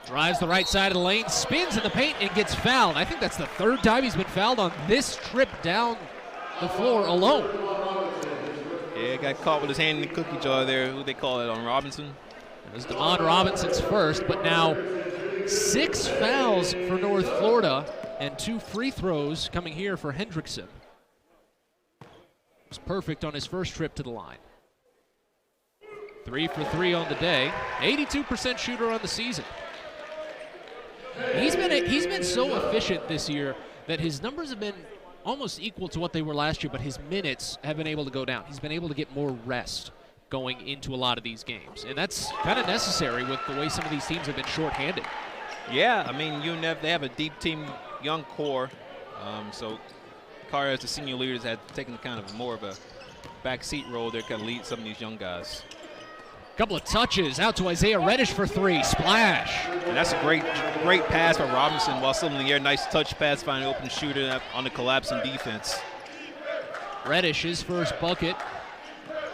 Drives the right side of the lane, spins in the paint, and gets fouled. I think that's the third time he's been fouled on this trip down the floor alone. Yeah, got caught with his hand in the cookie jar there. Who they call it on Robinson? It was Damon Robinson's first, but now 6 fouls for North Florida and 2 free throws coming here for Hendrickson. Was perfect on his first trip to the line. 3 for 3 on the day. 82% shooter on the season. He's been so efficient this year that his numbers have been almost equal to what they were last year, but his minutes have been able to go down. He's been able to get more rest going into a lot of these games, and that's kind of necessary with the way some of these teams have been shorthanded. Yeah, I mean, UNF, they have a deep team, young core, so Carr as the senior leaders had taken kind of more of a backseat role there, kind of lead some of these young guys. Couple of touches out to Isaiah Reddish for three. Splash. And that's a great pass by Robinson while still in the air. Nice touch pass, finding open shooter on the collapsing defense. Reddish, his first bucket.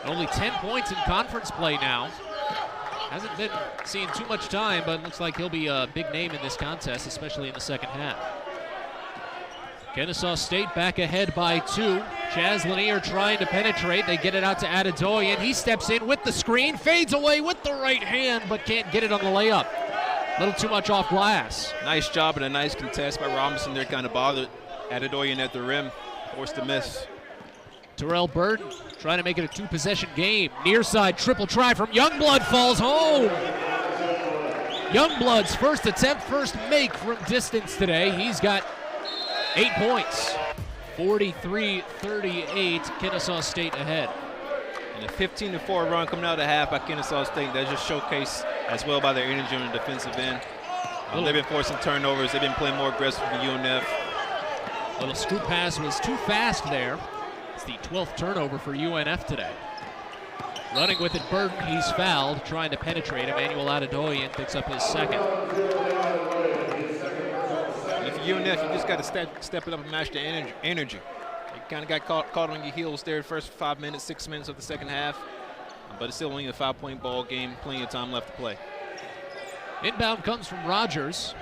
Only 10 points in conference play now. Hasn't been seeing too much time, but looks like he'll be a big name in this contest, especially in the second half. Kennesaw State back ahead by 2. Chaz Lanier trying to penetrate. They get it out to Adedorian. He steps in with the screen, fades away with the right hand, but can't get it on the layup. A little too much off glass. Nice job and a nice contest by Robinson there, kind of bothered Adedorian at the rim, forced to miss. Terrell Burden trying to make it a 2-possession game. Near side triple try from Youngblood, falls home. Youngblood's first attempt, first make from distance today. He's got 8 points. 43-38, Kennesaw State ahead. And a 15-4 run coming out of the half by Kennesaw State. That just showcased as well by their energy on the defensive end. They've been forcing turnovers. They've been playing more aggressive for UNF. Little scoop pass was too fast there. It's the 12th turnover for UNF today. Running with it, Burden, he's fouled, trying to penetrate. Emmanuel Adedorian picks up his second. UNF, you just got to step it up and match the energy. You kind of got caught on your heels there the first 5 minutes, 6 minutes of the second half, but it's still only a 5-point ball game, plenty of time left to play. Inbound comes from Rogers.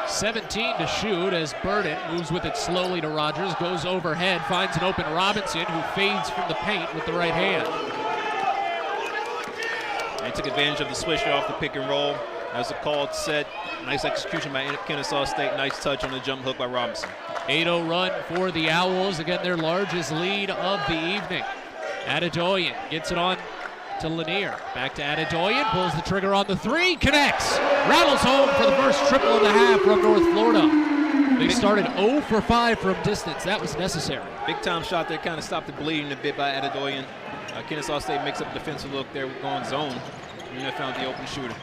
17 to shoot as Burden moves with it slowly to Rogers, goes overhead, finds an open Robinson who fades from the paint with the right hand. They took advantage of the switch off the pick and roll. That's a called set. Nice execution by Kennesaw State. Nice touch on the jump hook by Robinson. 8-0 run for the Owls. Again, their largest lead of the evening. Adedorian gets it on to Lanier. Back to Adedorian. Pulls the trigger on the three. Connects. Rattles home for the first triple and a half from North Florida. They started 0 for 5 from distance. That was necessary. Big time shot there. Kind of stopped the bleeding a bit by Adedorian. Kennesaw State makes up a defensive look there, going zone. And they found the open shooter.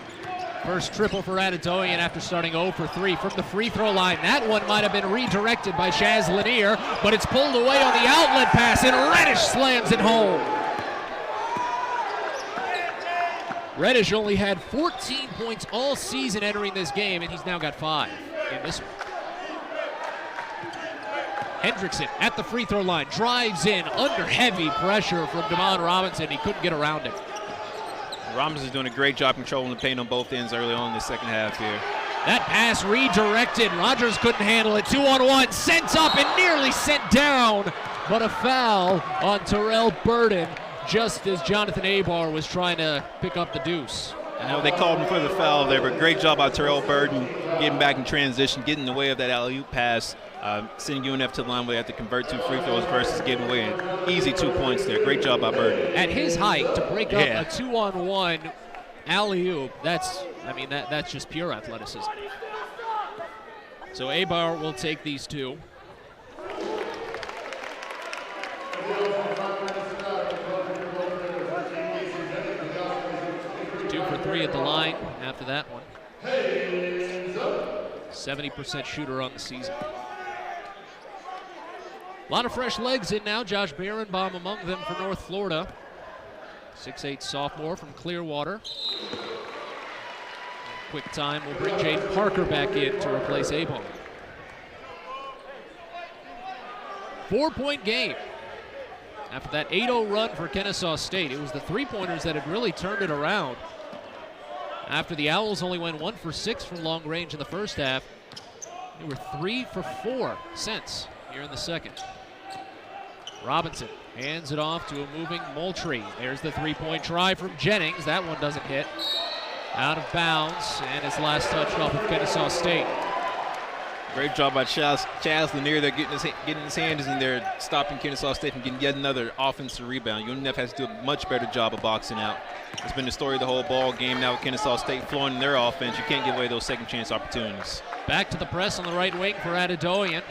First triple for Adedorian after starting 0 for 3 from the free throw line. That one might have been redirected by Chaz Lanier, but it's pulled away on the outlet pass, and Reddish slams it home. Reddish only had 14 points all season entering this game, and he's now got 5 in this one. Hendrickson at the free throw line, drives in under heavy pressure from Damon Robinson. He couldn't get around it. Robinson's doing a great job controlling the paint on both ends early on in the second half here. That pass redirected. Rogers couldn't handle it. 2-on-1, sent up and nearly sent down, but a foul on Terrell Burden just as Jonathan Abar was trying to pick up the deuce. I know they called him for the foul there, but great job by Terrell Burden getting back in transition, getting in the way of that alley-oop pass, sending UNF to the line where they have to convert 2 free throws versus giving away an easy 2 points there. Great job by Burden. At his height, to break up a 2-on-1 alley-oop, that's just pure athleticism. So Abar will take these 2. Two for 3 at the line after that one. 70% shooter on the season. A lot of fresh legs in now. Josh Berenbaum among them for North Florida. 6'8" sophomore from Clearwater. Quick time will bring Jaden Parker back in to replace Abon. 4-point game. After that 8-0 run for Kennesaw State, it was the three-pointers that had really turned it around. After the Owls only went 1 for 6 from long range in the first half, they were 3 for 4 since here in the second. Robinson hands it off to a moving Moultrie. There's the three-point try from Jennings. That one doesn't hit. Out of bounds, and his last touch off of Kennesaw State. Great job by Chaz Lanier there, getting his hands in there, stopping Kennesaw State from getting yet another offensive rebound. UNF has to do a much better job of boxing out. It's been the story of the whole ball game now with Kennesaw State flowing in their offense. You can't give away those second chance opportunities. Back to the press on the right wing for Adedoyan.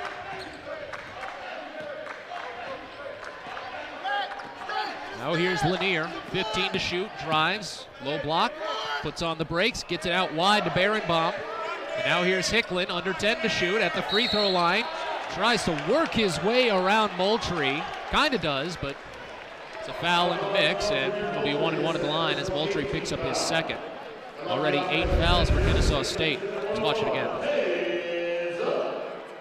Now here's Lanier, 15 to shoot, drives, low block, puts on the brakes, gets it out wide to Berenbaum. And now here's Hicklin, under 10 to shoot at the free throw line. Tries to work his way around Moultrie. Kind of does, but it's a foul in the mix, and it'll be 1-1 at the line as Moultrie picks up his second. Already 8 fouls for Kennesaw State. Let's watch it again.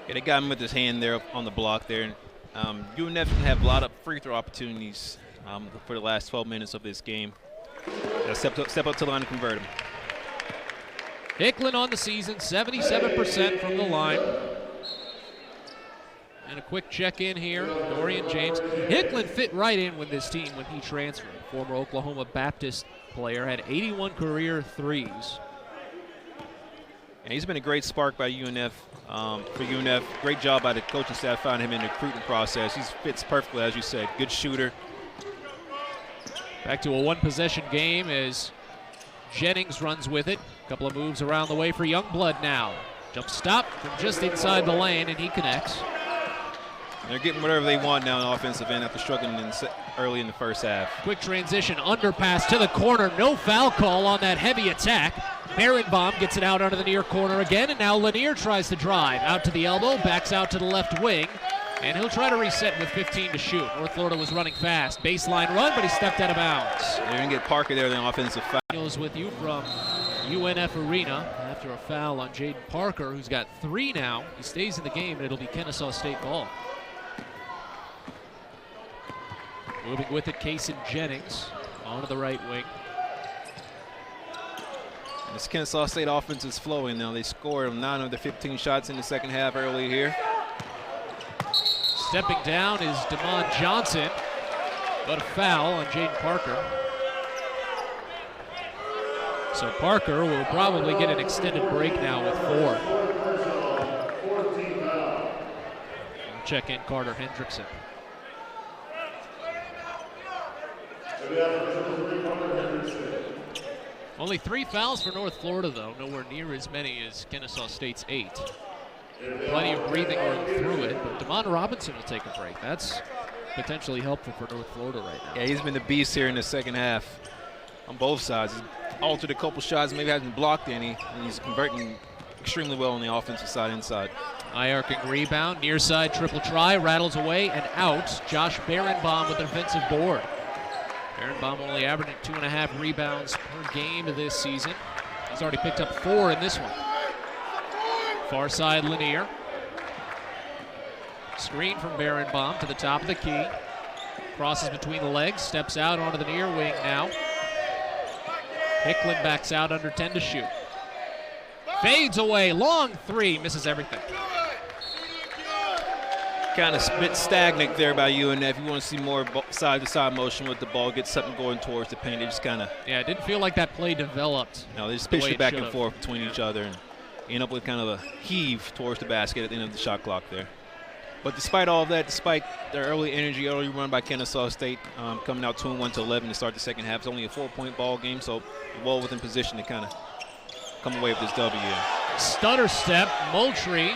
Yeah, they got him with his hand there on the block there. UNF didn't have a lot of free throw opportunities for the last 12 minutes of this game. Step up to the line and convert him. Hicklin on the season, 77% from the line. And a quick check-in here, Dorian James. Hicklin fit right in with this team when he transferred. Former Oklahoma Baptist player, had 81 career threes. And he's been a great spark by UNF, for UNF. Great job by the coaching staff finding him in the recruiting process. He fits perfectly, as you said. Good shooter. Back to a one-possession game as Jennings runs with it. A couple of moves around the way for Youngblood now. Jump stop from just inside the lane, and he connects. They're getting whatever they want now on the offensive end after struggling early in the first half. Quick transition, underpass to the corner. No foul call on that heavy attack. Berenbaum gets it out under the near corner again, and now Lanier tries to drive. Out to the elbow, backs out to the left wing, and he'll try to reset with 15 to shoot. North Florida was running fast. Baseline run, but he stepped out of bounds. They're going to get Parker there, the offensive foul. Daniels with you from UNF Arena after a foul on Jaden Parker, who's got 3 now. He stays in the game, and it'll be Kennesaw State ball. Moving with it, Kaysen Jennings onto the right wing. This Kennesaw State offense is flowing now. They scored 9 of the 15 shots in the second half early here. Stepping down is DeMond Johnson, but a foul on Jaden Parker. So Parker will probably get an extended break now with 4. Check in Carter Hendrickson. Only 3 fouls for North Florida, though. Nowhere near as many as Kennesaw State's 8. Plenty of breathing room through it, but DeMond Robinson will take a break. That's potentially helpful for North Florida right now. Yeah, he's been the beast here in the second half on both sides. He's altered a couple shots, maybe hasn't blocked any, and he's converting extremely well on the offensive side inside. Eye-arcing rebound, near side triple try, rattles away and out. Josh Berenbaum with the defensive board. Berenbaum only averaging 2.5 rebounds per game this season. He's already picked up 4 in this one. Far side Lanier. Screen from Berenbaum to the top of the key. Crosses between the legs, steps out onto the near wing now. Hicklin backs out under 10 to shoot. Fades away, long 3, misses everything. Kind of a bit stagnant there by UNF. You want to see more side-to-side motion with the ball, get something going towards the paint. They just kind of... Yeah, it didn't feel like that play developed. No, they just pitched it back and forth between each other and end up with kind of a heave towards the basket at the end of the shot clock there. But despite all of that, despite their early energy, early run by Kennesaw State, coming out 2-1 to 11 to start the second half, it's only a 4-point ball game, so well within position to kind of come away with this W. Stutter step, Moultrie.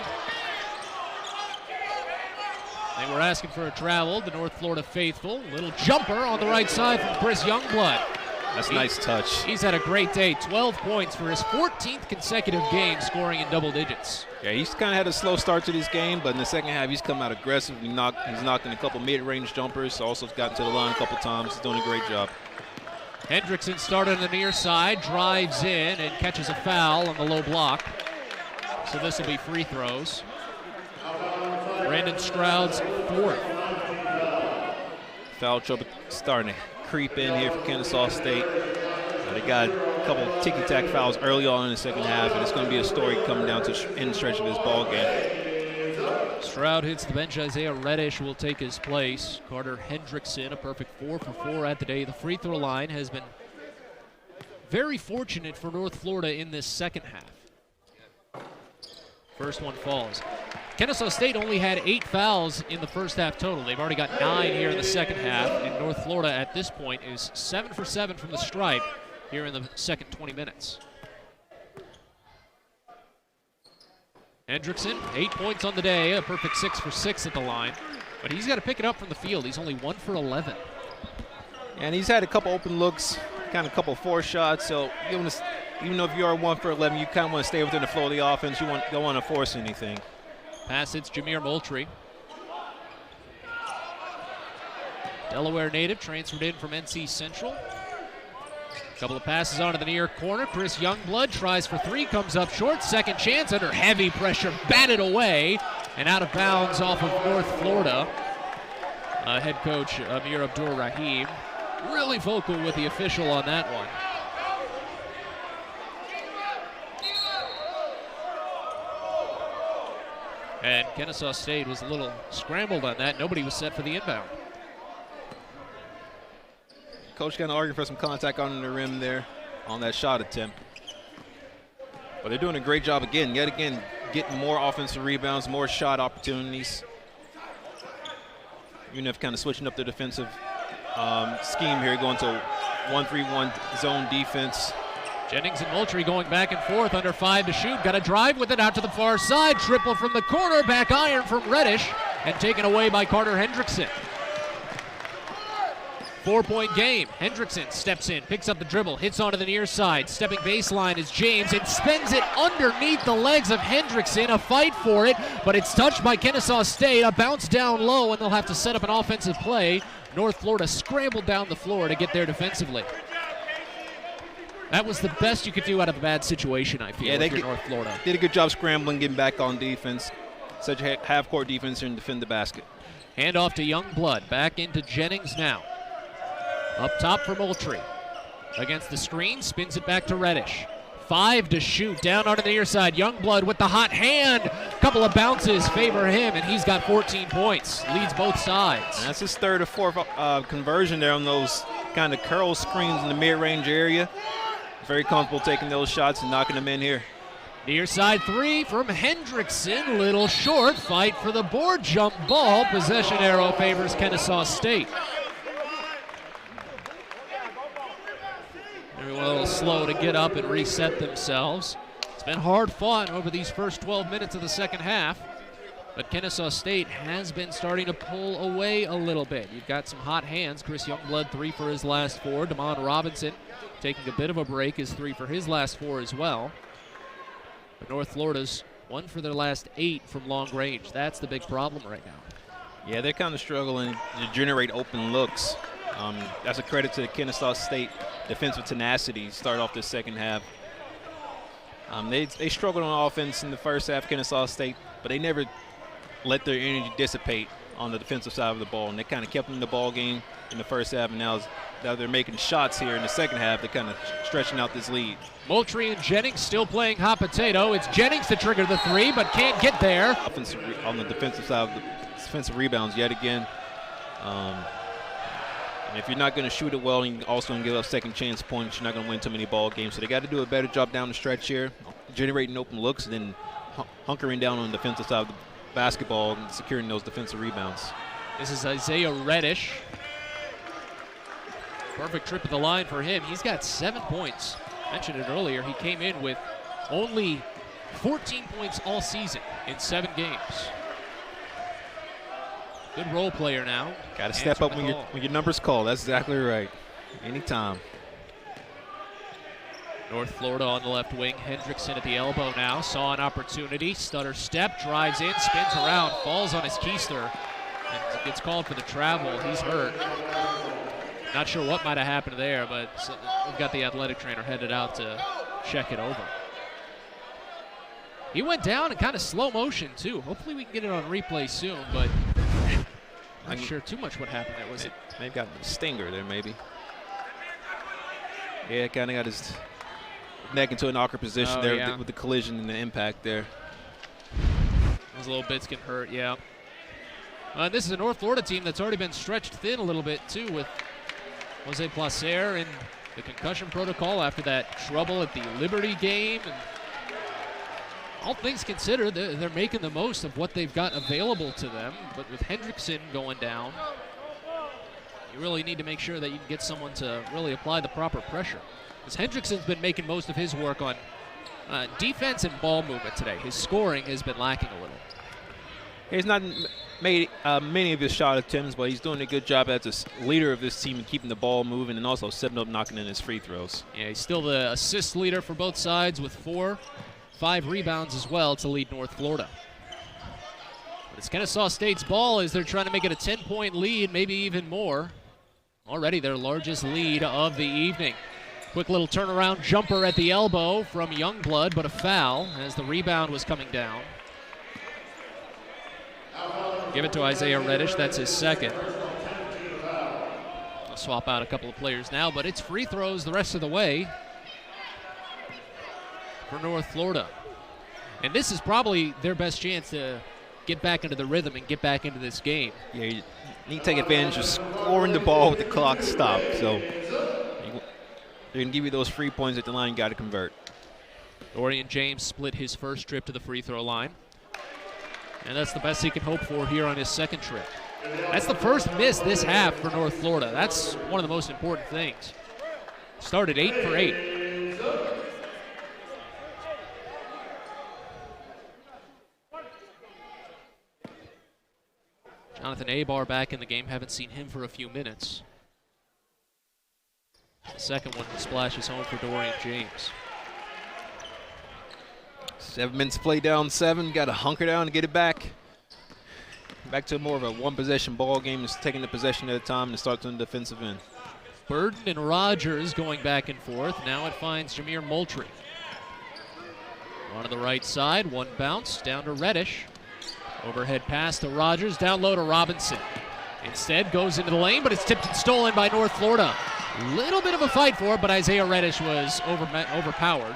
They were asking for a travel, the North Florida faithful. Little jumper on the right side from Chris Youngblood. That's a nice touch. He's had a great day. 12 points for his 14th consecutive game scoring in double digits. Yeah, he's kind of had a slow start to this game, but in the second half, he's come out aggressive. He's knocked in a couple mid-range jumpers. Also gotten to the line a couple times. He's doing a great job. Hendrickson started on the near side, drives in, and catches a foul on the low block. So this will be free throws. Brandon Stroud's fourth. Foul trouble starting to creep in here for Kennesaw State. They got a couple ticky-tack fouls early on in the second half, and it's going to be a story coming down to the end stretch of this ball game. Stroud hits the bench. Isaiah Reddish will take his place. Carter Hendrickson, a perfect 4 for 4 at the day. The free throw line has been very fortunate for North Florida in this second half. First one falls. Kennesaw State only had 8 fouls in the first half total. They've already got 9 here in the second half, and North Florida at this point is 7 for 7 from the stripe here in the second 20 minutes. Hendrickson, 8 points on the day, a perfect 6 for 6 at the line, but he's got to pick it up from the field. He's only 1 for 11. And he's had a couple open looks, kind of a couple forced shots, so even though if you are 1 for 11, you kind of want to stay within the flow of the offense. You don't want to force anything. Pass hits Jameer Moultrie. Delaware native, transferred in from NC Central. Couple of passes onto the near corner. Chris Youngblood tries for 3, comes up short. Second chance under heavy pressure, batted away and out of bounds off of North Florida. Head coach Amir Abdur-Rahim really vocal with the official on that one. And Kennesaw State was a little scrambled on that. Nobody was set for the inbound. Coach kind of arguing for some contact on the rim there on that shot attempt. But they're doing a great job yet again, getting more offensive rebounds, more shot opportunities. UNF kind of switching up their defensive scheme here, going to 1-3-1 zone defense. Jennings and Moultrie going back and forth, under 5 to shoot. Got to drive with it out to the far side. Triple from the corner, back iron from Reddish, and taken away by Carter Hendrickson. 4-point game. Hendrickson steps in, picks up the dribble, hits onto the near side. Stepping baseline is James and spins it underneath the legs of Hendrickson. A fight for it, but it's touched by Kennesaw State. A bounce down low, and they'll have to set up an offensive play. North Florida scrambled down the floor to get there defensively. That was the best you could do out of a bad situation, I feel, if you're North Florida. Did a good job scrambling, getting back on defense. Such a half-court defense and defend the basket. Hand off to Youngblood. Back into Jennings now. Up top for Moultrie. Against the screen, spins it back to Reddish. 5 to shoot, down onto the near side. Youngblood with the hot hand. Couple of bounces favor him, and he's got 14 points. Leads both sides. And that's his third or fourth conversion there on those kind of curl screens in the mid-range area. Very comfortable taking those shots and knocking them in here. Near side 3 from Hendrickson. Little short. Fight for the board jump ball. Possession arrow favors Kennesaw State. Everyone a little slow to get up and reset themselves. It's been hard fought over these first 12 minutes of the second half, but Kennesaw State has been starting to pull away a little bit. You've got some hot hands. Chris Youngblood 3 for his last 4. Damon Robinson taking a bit of a break is 3 for his last 4 as well. But North Florida's 1 for their last 8 from long range. That's the big problem right now. Yeah, they're kind of struggling to generate open looks. That's a credit to the Kennesaw State defensive tenacity. Start off the second half. They struggled on offense in the first half, Kennesaw State, but they never let their energy dissipate on the defensive side of the ball, and they kind of kept them in the ball game in the first half, and now they're making shots here in the second half. They're kind of stretching out this lead. Moultrie and Jennings still playing hot potato. It's Jennings to trigger the 3, but can't get there. On the defensive side of the defensive rebounds yet again. And if you're not going to shoot it well, and you're also going to give up second chance points, you're not going to win too many ball games. So they got to do a better job down the stretch here, generating open looks, and then hunkering down on the defensive side of the basketball and securing those defensive rebounds. This is Isaiah Reddish. Perfect trip of the line for him. He's got 7 points. I mentioned it earlier. He came in with only 14 points all season in 7 games. Good role player now. Got to step up when your number's called. That's exactly right. Anytime. North Florida on the left wing. Hendrickson at the elbow now. Saw an opportunity. Stutter step, drives in, spins around, falls on his keister, and gets called for the travel. He's hurt. Not sure what might have happened there, but we've got the athletic trainer headed out to check it over. He went down in kind of slow motion, too. Hopefully we can get it on replay soon, but I'm not sure too much what happened there. Was it? Maybe got a stinger there, maybe. Yeah, kind of got his neck into an awkward position there with the collision and the impact there. Those little bits can hurt, yeah. This is a North Florida team that's already been stretched thin a little bit, too, with Jose Placer in the concussion protocol after that trouble at the Liberty game. And all things considered, they're making the most of what they've got available to them. But with Hendrickson going down, you really need to make sure that you can get someone to really apply the proper pressure. Because Hendrickson's been making most of his work on defense and ball movement today. His scoring has been lacking a little. He's not made many of his shot attempts, but he's doing a good job as a leader of this team and keeping the ball moving and also setting up, knocking in his free throws. Yeah, he's still the assist leader for both sides with 5 rebounds as well to lead North Florida. But it's Kennesaw State's ball as they're trying to make it a 10-point lead, maybe even more. Already their largest lead of the evening. Quick little turnaround jumper at the elbow from Youngblood, but a foul as the rebound was coming down. Give it to Isaiah Reddish, that's his second. I'll swap out a couple of players now, but it's free throws the rest of the way for North Florida. And this is probably their best chance to get back into the rhythm and get back into this game. Yeah, you need to take advantage of scoring the ball with the clock stopped. So they're going to give you those free points at the line, you got to convert. Dorian James split his first trip to the free throw line. And that's the best he can hope for here on his second trip. That's the first miss this half for North Florida. That's one of the most important things. Started 8 for 8. Jonathan Abar back in the game. Haven't seen him for a few minutes. The second one splashes home for Dorian James. 7 minutes play down 7. Got to hunker down to get it back. Back to more of a one-possession ball game. Just taking the possession at a time and start on the defensive end. Burden and Rogers going back and forth. Now it finds Jameer Moultrie. On to the right side. One bounce down to Reddish. Overhead pass to Rogers. Down low to Robinson. Instead goes into the lane, but it's tipped and stolen by North Florida. Little bit of a fight for it, but Isaiah Reddish was overpowered.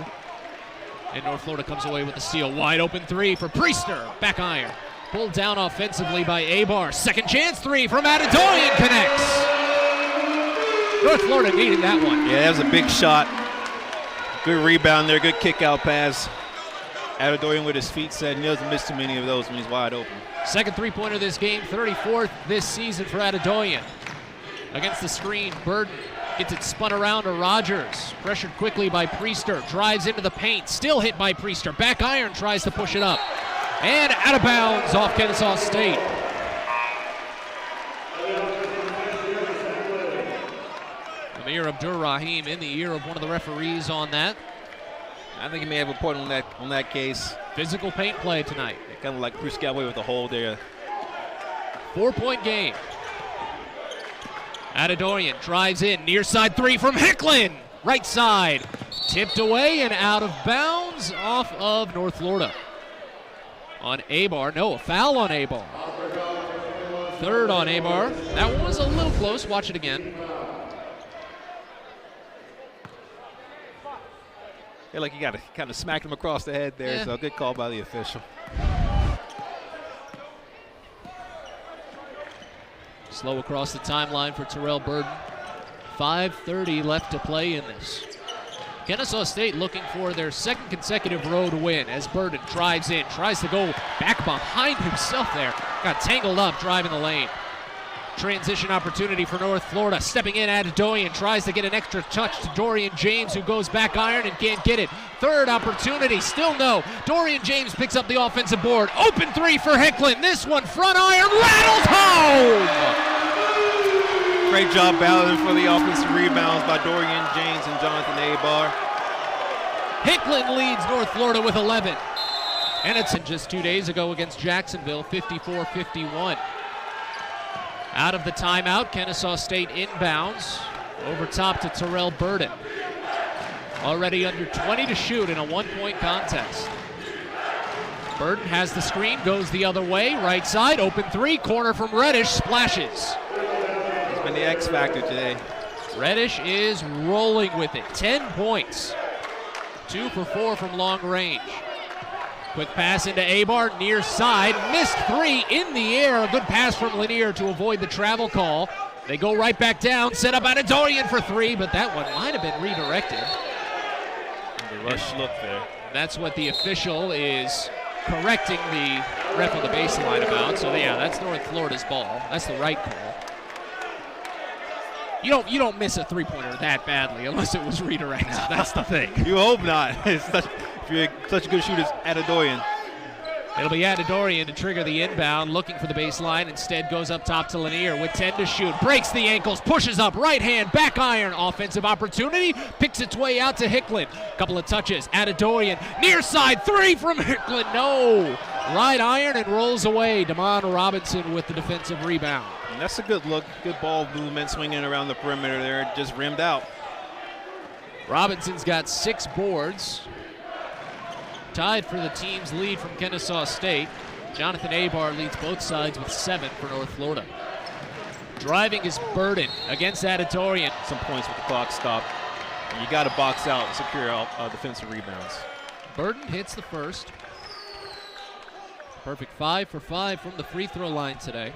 And North Florida comes away with the steal. Wide open 3 for Priester. Back iron. Pulled down offensively by Abar. Second chance 3 from Adedoyan connects. North Florida needed that one. Yeah, that was a big shot. Good rebound there. Good kick out pass. Adedoyan with his feet set. And he doesn't miss too many of those when he's wide open. Second three-pointer this game. 34th this season for Adedoyan. Against the screen, Burden gets it spun around to Rogers. Pressured quickly by Priester. Drives into the paint. Still hit by Priester. Back iron tries to push it up. And out of bounds off Kennesaw State. Amir Abdur-Rahim in the ear of one of the referees on that. I think he may have a point on that case. Physical paint play tonight. Kind of like Bruce Galway with a hole there. 4-point game. Adedoyan drives in, near side 3 from Hicklin. Right side, tipped away and out of bounds off of North Florida. On Abar, no, a foul on Abar. Third on Abar. That one was a little close, watch it again. Yeah, like you got to kind of smack him across the head there, so good call by the official. Slow across the timeline for Terrell Burden. 5:30 left to play in this. Kennesaw State looking for their second consecutive road win as Burden drives in, tries to go back behind himself there. Got tangled up driving the lane. Transition opportunity for North Florida. Stepping in, Adedoyan tries to get an extra touch to Dorian James, who goes back iron and can't get it. Third opportunity, still no. Dorian James picks up the offensive board. Open 3 for Hicklin. This one, front iron, rattles home! Great job battling for the offensive rebounds by Dorian James and Jonathan Abar. Hicklen leads North Florida with 11. Hennickson just 2 days ago against Jacksonville, 54-51. Out of the timeout, Kennesaw State inbounds. Over top to Terrell Burden. Already under 20 to shoot in a 1-point contest. Burden has the screen, goes the other way, right side, open three, corner from Reddish, splashes. He's been the X factor today. Reddish is rolling with it, 10 points. 2 for 4 from long range. Quick pass into Abar, near side, missed three in the air. A good pass from Lanier to avoid the travel call. They go right back down, set up Adedorian for three, but that one might have been redirected. The rush look there. That's what the official is correcting the ref on the baseline about. So yeah, that's North Florida's ball. That's the right call. You don't miss a three-pointer that badly unless it was redirected. That's the thing. You hope not. If you're such a good shooter as Adedorian. It'll be Adedorian to trigger the inbound, looking for the baseline. Instead goes up top to Lanier with 10 to shoot. Breaks the ankles, pushes up, right hand, back iron. Offensive opportunity, picks its way out to Hicklen. Couple of touches, Adedorian, near side, three from Hicklen, no. Right iron and rolls away. Damon Robinson with the defensive rebound. And that's a good look, good ball movement, swinging around the perimeter there, just rimmed out. Robinson's got 6 boards. Tied for the team's lead from Kennesaw State. Jonathan Abar leads both sides with 7 for North Florida. Driving is Burden against Adedorian. Some points with the clock stopped. You got to box out and secure defensive rebounds. Burden hits the first. Perfect 5 for 5 from the free throw line today.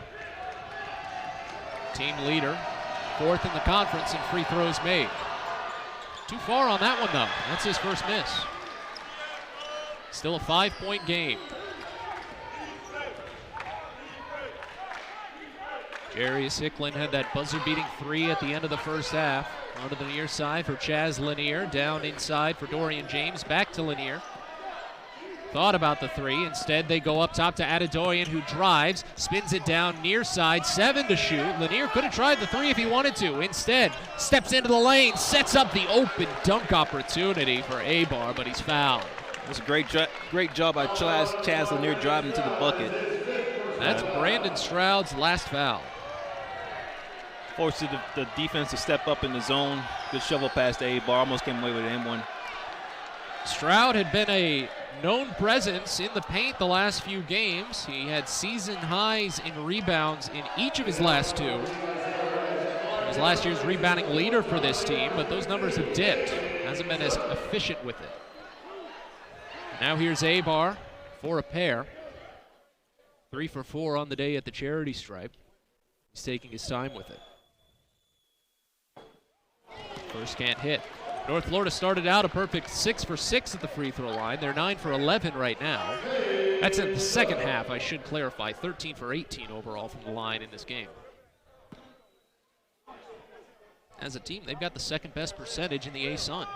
Team leader, 4th in the conference in free throws made. Too far on that one though. That's his first miss. Still a 5-point game. Jarius Hicklen had that buzzer-beating 3 at the end of the first half. Onto the near side for Chaz Lanier. Down inside for Dorian James. Back to Lanier. Thought about the 3. Instead, they go up top to Adedorian, who drives, spins it down near side. 7 to shoot. Lanier could have tried the 3 if he wanted to. Instead, steps into the lane, sets up the open dunk opportunity for Abar, but he's fouled. It was a great job by Chaz Lanier driving to the bucket. That's Brandon Stroud's last foul. Forced the defense to step up in the zone. Good shovel pass to Abar. Almost came away with an M1. Stroud had been a known presence in the paint the last few games. He had season highs in rebounds in each of his last 2. He was last year's rebounding leader for this team, but those numbers have dipped. Hasn't been as efficient with it. Now here's Abar for a pair. 3 for 4 on the day at the charity stripe. He's taking his time with it. First can't hit. North Florida started out a perfect 6 for 6 at the free throw line. They're 9 for 11 right now. That's in the second half, I should clarify. 13 for 18 overall from the line in this game. As a team, they've got the second best percentage in the A-Sun.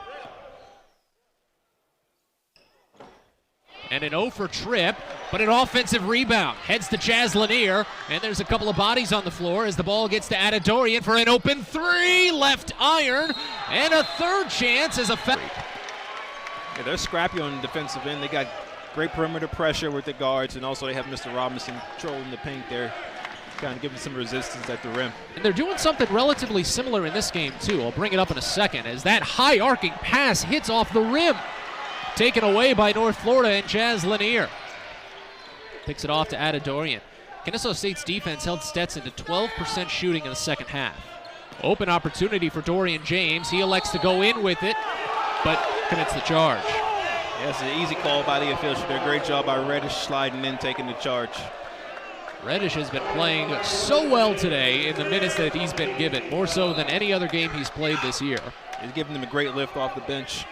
And an 0 for trip, but an offensive rebound. Heads to Chaz Lanier, and there's a couple of bodies on the floor as the ball gets to Adedorian for an open 3, left iron, and a third chance as a foul. Yeah, they're scrappy on the defensive end. They got great perimeter pressure with the guards, and also they have Mr. Robinson controlling the paint there, kind of giving some resistance at the rim. And they're doing something relatively similar in this game, too. I'll bring it up in a second, as that high arcing pass hits off the rim. Taken away by North Florida and Chaz Lanier. Picks it off to Adedorian. Kennesaw State's defense held Stetson to 12% shooting in the second half. Open opportunity for Dorian James. He elects to go in with it, but commits the charge. Yeah, it's an easy call by the official. Did a great job by Reddish sliding in, taking the charge. Reddish has been playing so well today in the minutes that he's been given, more so than any other game he's played this year. He's giving them a great lift off the bench.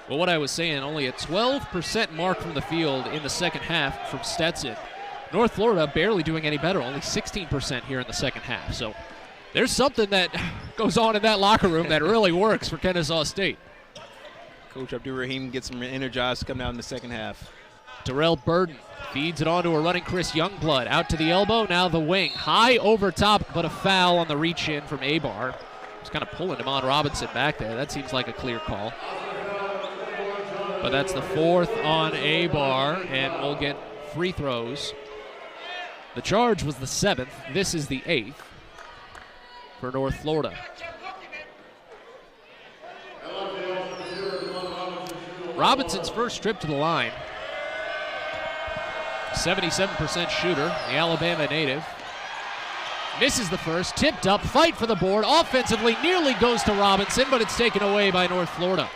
Well, what I was saying, only a 12% mark from the field in the second half from Stetson. North Florida barely doing any better, only 16% here in the second half. So there's something that goes on in that locker room that really works for Kennesaw State. Coach Abdur-Rahim gets them energized to come out in the second half. Terrell Burden feeds it on to a running Chris Youngblood. Out to the elbow, now the wing. High over top, but a foul on the reach-in from Abar. Just kind of pulling Damon Robinson back there. That seems like a clear call. But that's the 4th on A-Bar, and we'll get free throws. The charge was the 7th. This is the 8th for North Florida. Robinson's first trip to the line. 77% shooter, the Alabama native. Misses the first, tipped up, fight for the board. Offensively, nearly goes to Robinson, but it's taken away by North Florida.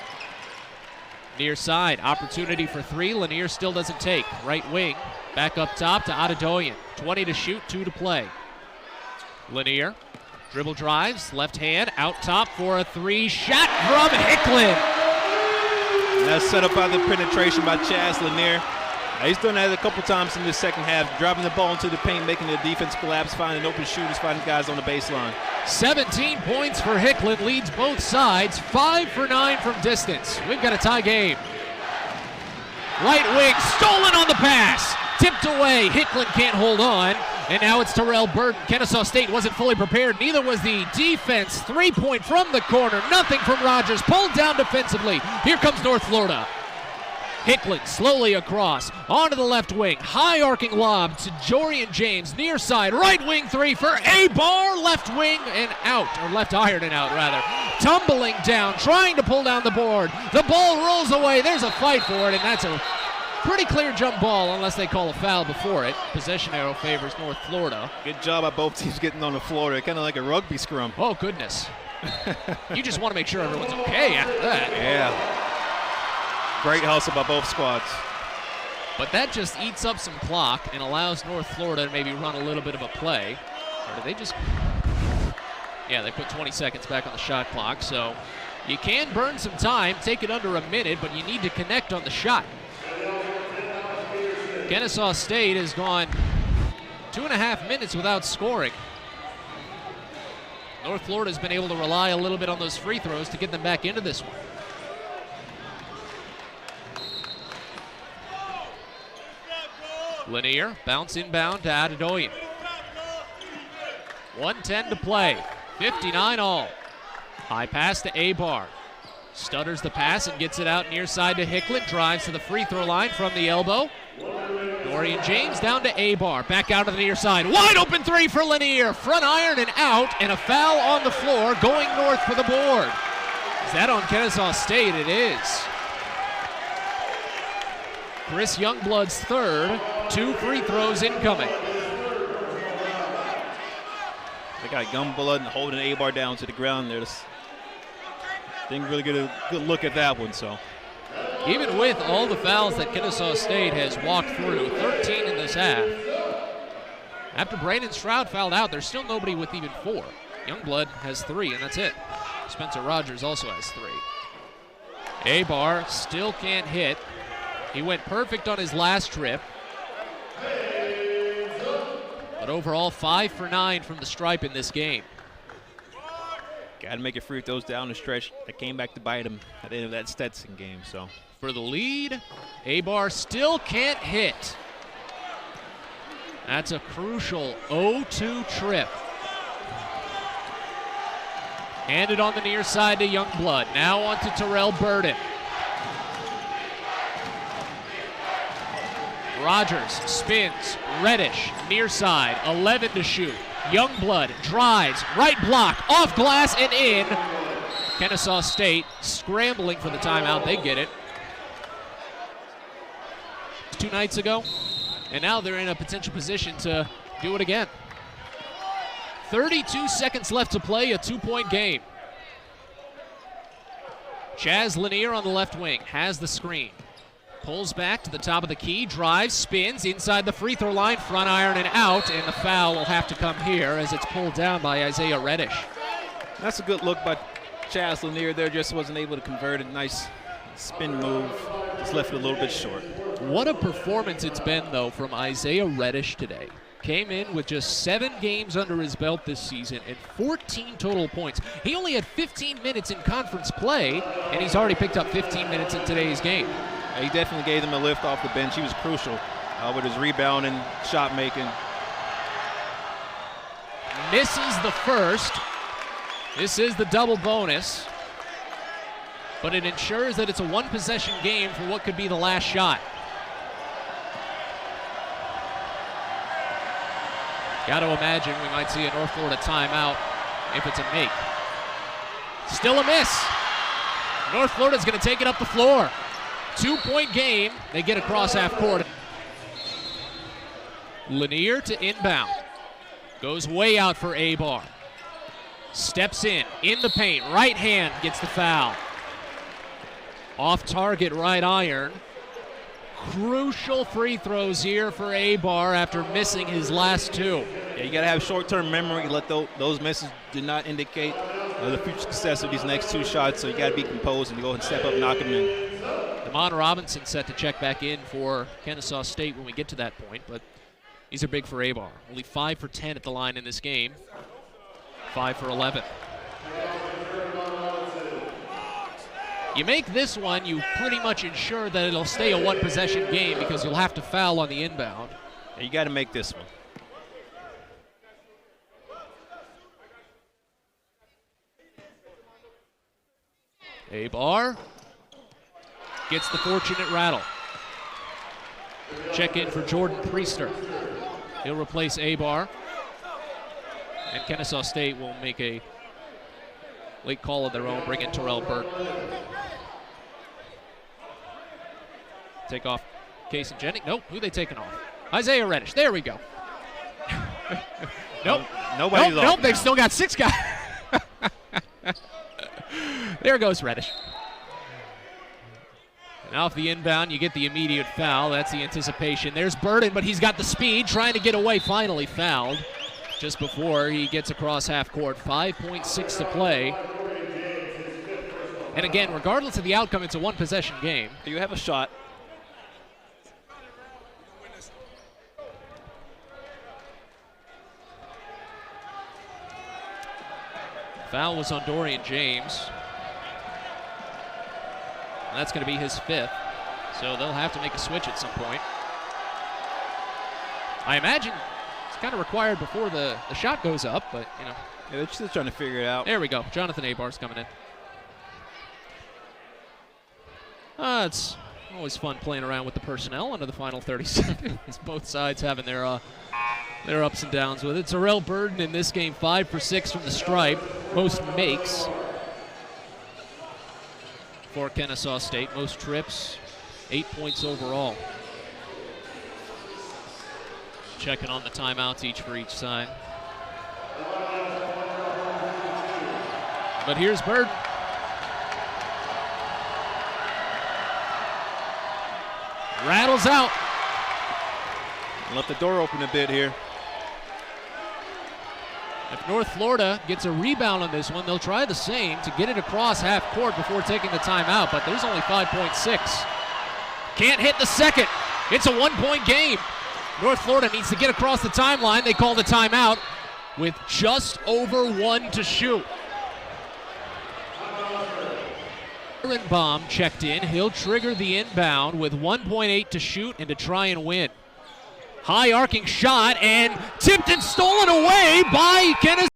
Near side, opportunity for 3. Lanier still doesn't take. Right wing, back up top to Adedoyan. 20 to shoot, 2 to play. Lanier, dribble drives, left hand, out top for a 3. Shot from Hicklin. That's set up by the penetration by Chaz Lanier. He's done that a couple times in this second half, driving the ball into the paint, making the defense collapse, finding open shooters, finding guys on the baseline. 17 points for Hicklin, leads both sides, 5 for 9 from distance. We've got a tie game. Right wing, stolen on the pass, tipped away. Hicklin can't hold on, and now it's Terrell Burton. Kennesaw State wasn't fully prepared, neither was the defense. 3-point from the corner, nothing from Rogers, pulled down defensively. Here comes North Florida. Hicklin slowly across, onto the left wing, high arcing lob to Jorian James, near side, right wing 3 for A-Bar, left wing and out, or left iron and out rather. Tumbling down, trying to pull down the board. The ball rolls away, there's a fight for it, and that's a pretty clear jump ball unless they call a foul before it. Possession arrow favors North Florida. Good job by both teams getting on the floor. They're kind of like a rugby scrum. Oh, goodness. You just want to make sure everyone's okay after that. Yeah. Great hustle by both squads. But that just eats up some clock and allows North Florida to maybe run a little bit of a play. Or did they just... Yeah, they put 20 seconds back on the shot clock, so you can burn some time, take it under a minute, but you need to connect on the shot. Kennesaw State has gone 2.5 minutes without scoring. North Florida's been able to rely a little bit on those free throws to get them back into this one. Lanier, bounce inbound to Adedoyan. 1:10 to play, 59 all. High pass to A-Bar. Stutters the pass and gets it out near side to Hicklin. Drives to the free throw line from the elbow. Dorian James down to A-Bar. Back out to the near side. Wide open 3 for Lanier. Front iron and out, and a foul on the floor going north for the board. Is that on Kennesaw State? It is. Chris Youngblood's third. 2 free throws incoming. They got Youngblood and holding A-Bar down to the ground there. Didn't really get a good look at that one, so. Even with all the fouls that Kennesaw State has walked through, 13 in this half. After Brandon Stroud fouled out, there's still nobody with even 4. Youngblood has 3, and that's it. Spencer Rogers also has 3. A-Bar still can't hit. He went perfect on his last trip. But overall, 5 for 9 from the stripe in this game. Got to make it free throws down the stretch. That came back to bite him at the end of that Stetson game. So for the lead, A-Bar still can't hit. That's a crucial 0-2 trip. Handed on the near side to Youngblood. Now on to Terrell Burton. Rogers spins, Reddish, near side, 11 to shoot. Youngblood drives, right block, off glass and in. Kennesaw State scrambling for the timeout, they get it. 2 nights ago, and now they're in a potential position to do it again. 32 seconds left to play, a 2-point game. Chaz Lanier on the left wing, has the screen. Pulls back to the top of the key, drives, spins, inside the free throw line, front iron and out, and the foul will have to come here as it's pulled down by Isaiah Reddish. That's a good look by Chaz Lanier there, just wasn't able to convert it. Nice spin move, just left it a little bit short. What a performance it's been, though, from Isaiah Reddish today. Came in with just 7 games under his belt this season and 14 total points. He only had 15 minutes in conference play, and he's already picked up 15 minutes in today's game. He definitely gave them a lift off the bench. He was crucial with his rebound and shot making. Misses the first. This is the double bonus. but it ensures that it's a one-possession game for what could be the last shot. Got to imagine we might see a North Florida timeout if it's a make. Still a miss. North Florida's going to take it up the floor. 2-point game. They get across half court. Lanier to inbound. Goes way out for A-Bar. Steps in the paint. Right hand gets the foul. Off target right iron. Crucial free throws here for A-Bar after missing his last two. Yeah, you got to have short-term memory. Let those misses do not indicate the future success of these next two shots, so you got to be composed and go and step up and knock them in. Damon Robinson set to check back in for Kennesaw State when we get to that point, but these are big for A-Bar. Only 5 for 10 at the line in this game. 5 for 11. You make this one, you pretty much ensure that it'll stay a one-possession game because you'll have to foul on the inbound. Yeah, you got to make this one. A-Bar gets the fortunate rattle. Check in for Jordan Priester. He'll replace A-Bar. And Kennesaw State will make a late call of their own, bring in Terrell Burton. Take off Case and Jennings. Nope, who are they taking off? Isaiah Reddish, there we go. Nope. Nope, they've still got 6 guys. There goes Reddish. And off the inbound, you get the immediate foul. That's the anticipation. There's Burden, but he's got the speed, trying to get away, finally fouled just before he gets across half court. 5.6 to play. And again, regardless of the outcome, it's a one-possession game. You have a shot. Foul was on Dorian James. And that's going to be his 5th. So they'll have to make a switch at some point. I imagine it's kind of required before the shot goes up, but, you know. Yeah, they're still trying to figure it out. There we go. Jonathan A-Bar's coming in. It's always fun playing around with the personnel under the final 30 seconds. Both sides having their ups and downs with it. Terrell Burden in this game, 5 for 6 from the stripe. Most makes for Kennesaw State. Most trips, 8 points overall. Checking on the timeouts, each for each side. But here's Burden. Rattles out. Left the door open a bit here. If North Florida gets a rebound on this one, they'll try the same to get it across half court before taking the timeout, but there's only 5.6. Can't hit the second. It's a 1-point game. North Florida needs to get across the timeline. They call the timeout with just over 1 to shoot. Bomb checked in. He'll trigger the inbound with 1.8 to shoot and to try and win. High arcing shot and tipped and stolen away by Kennesaw.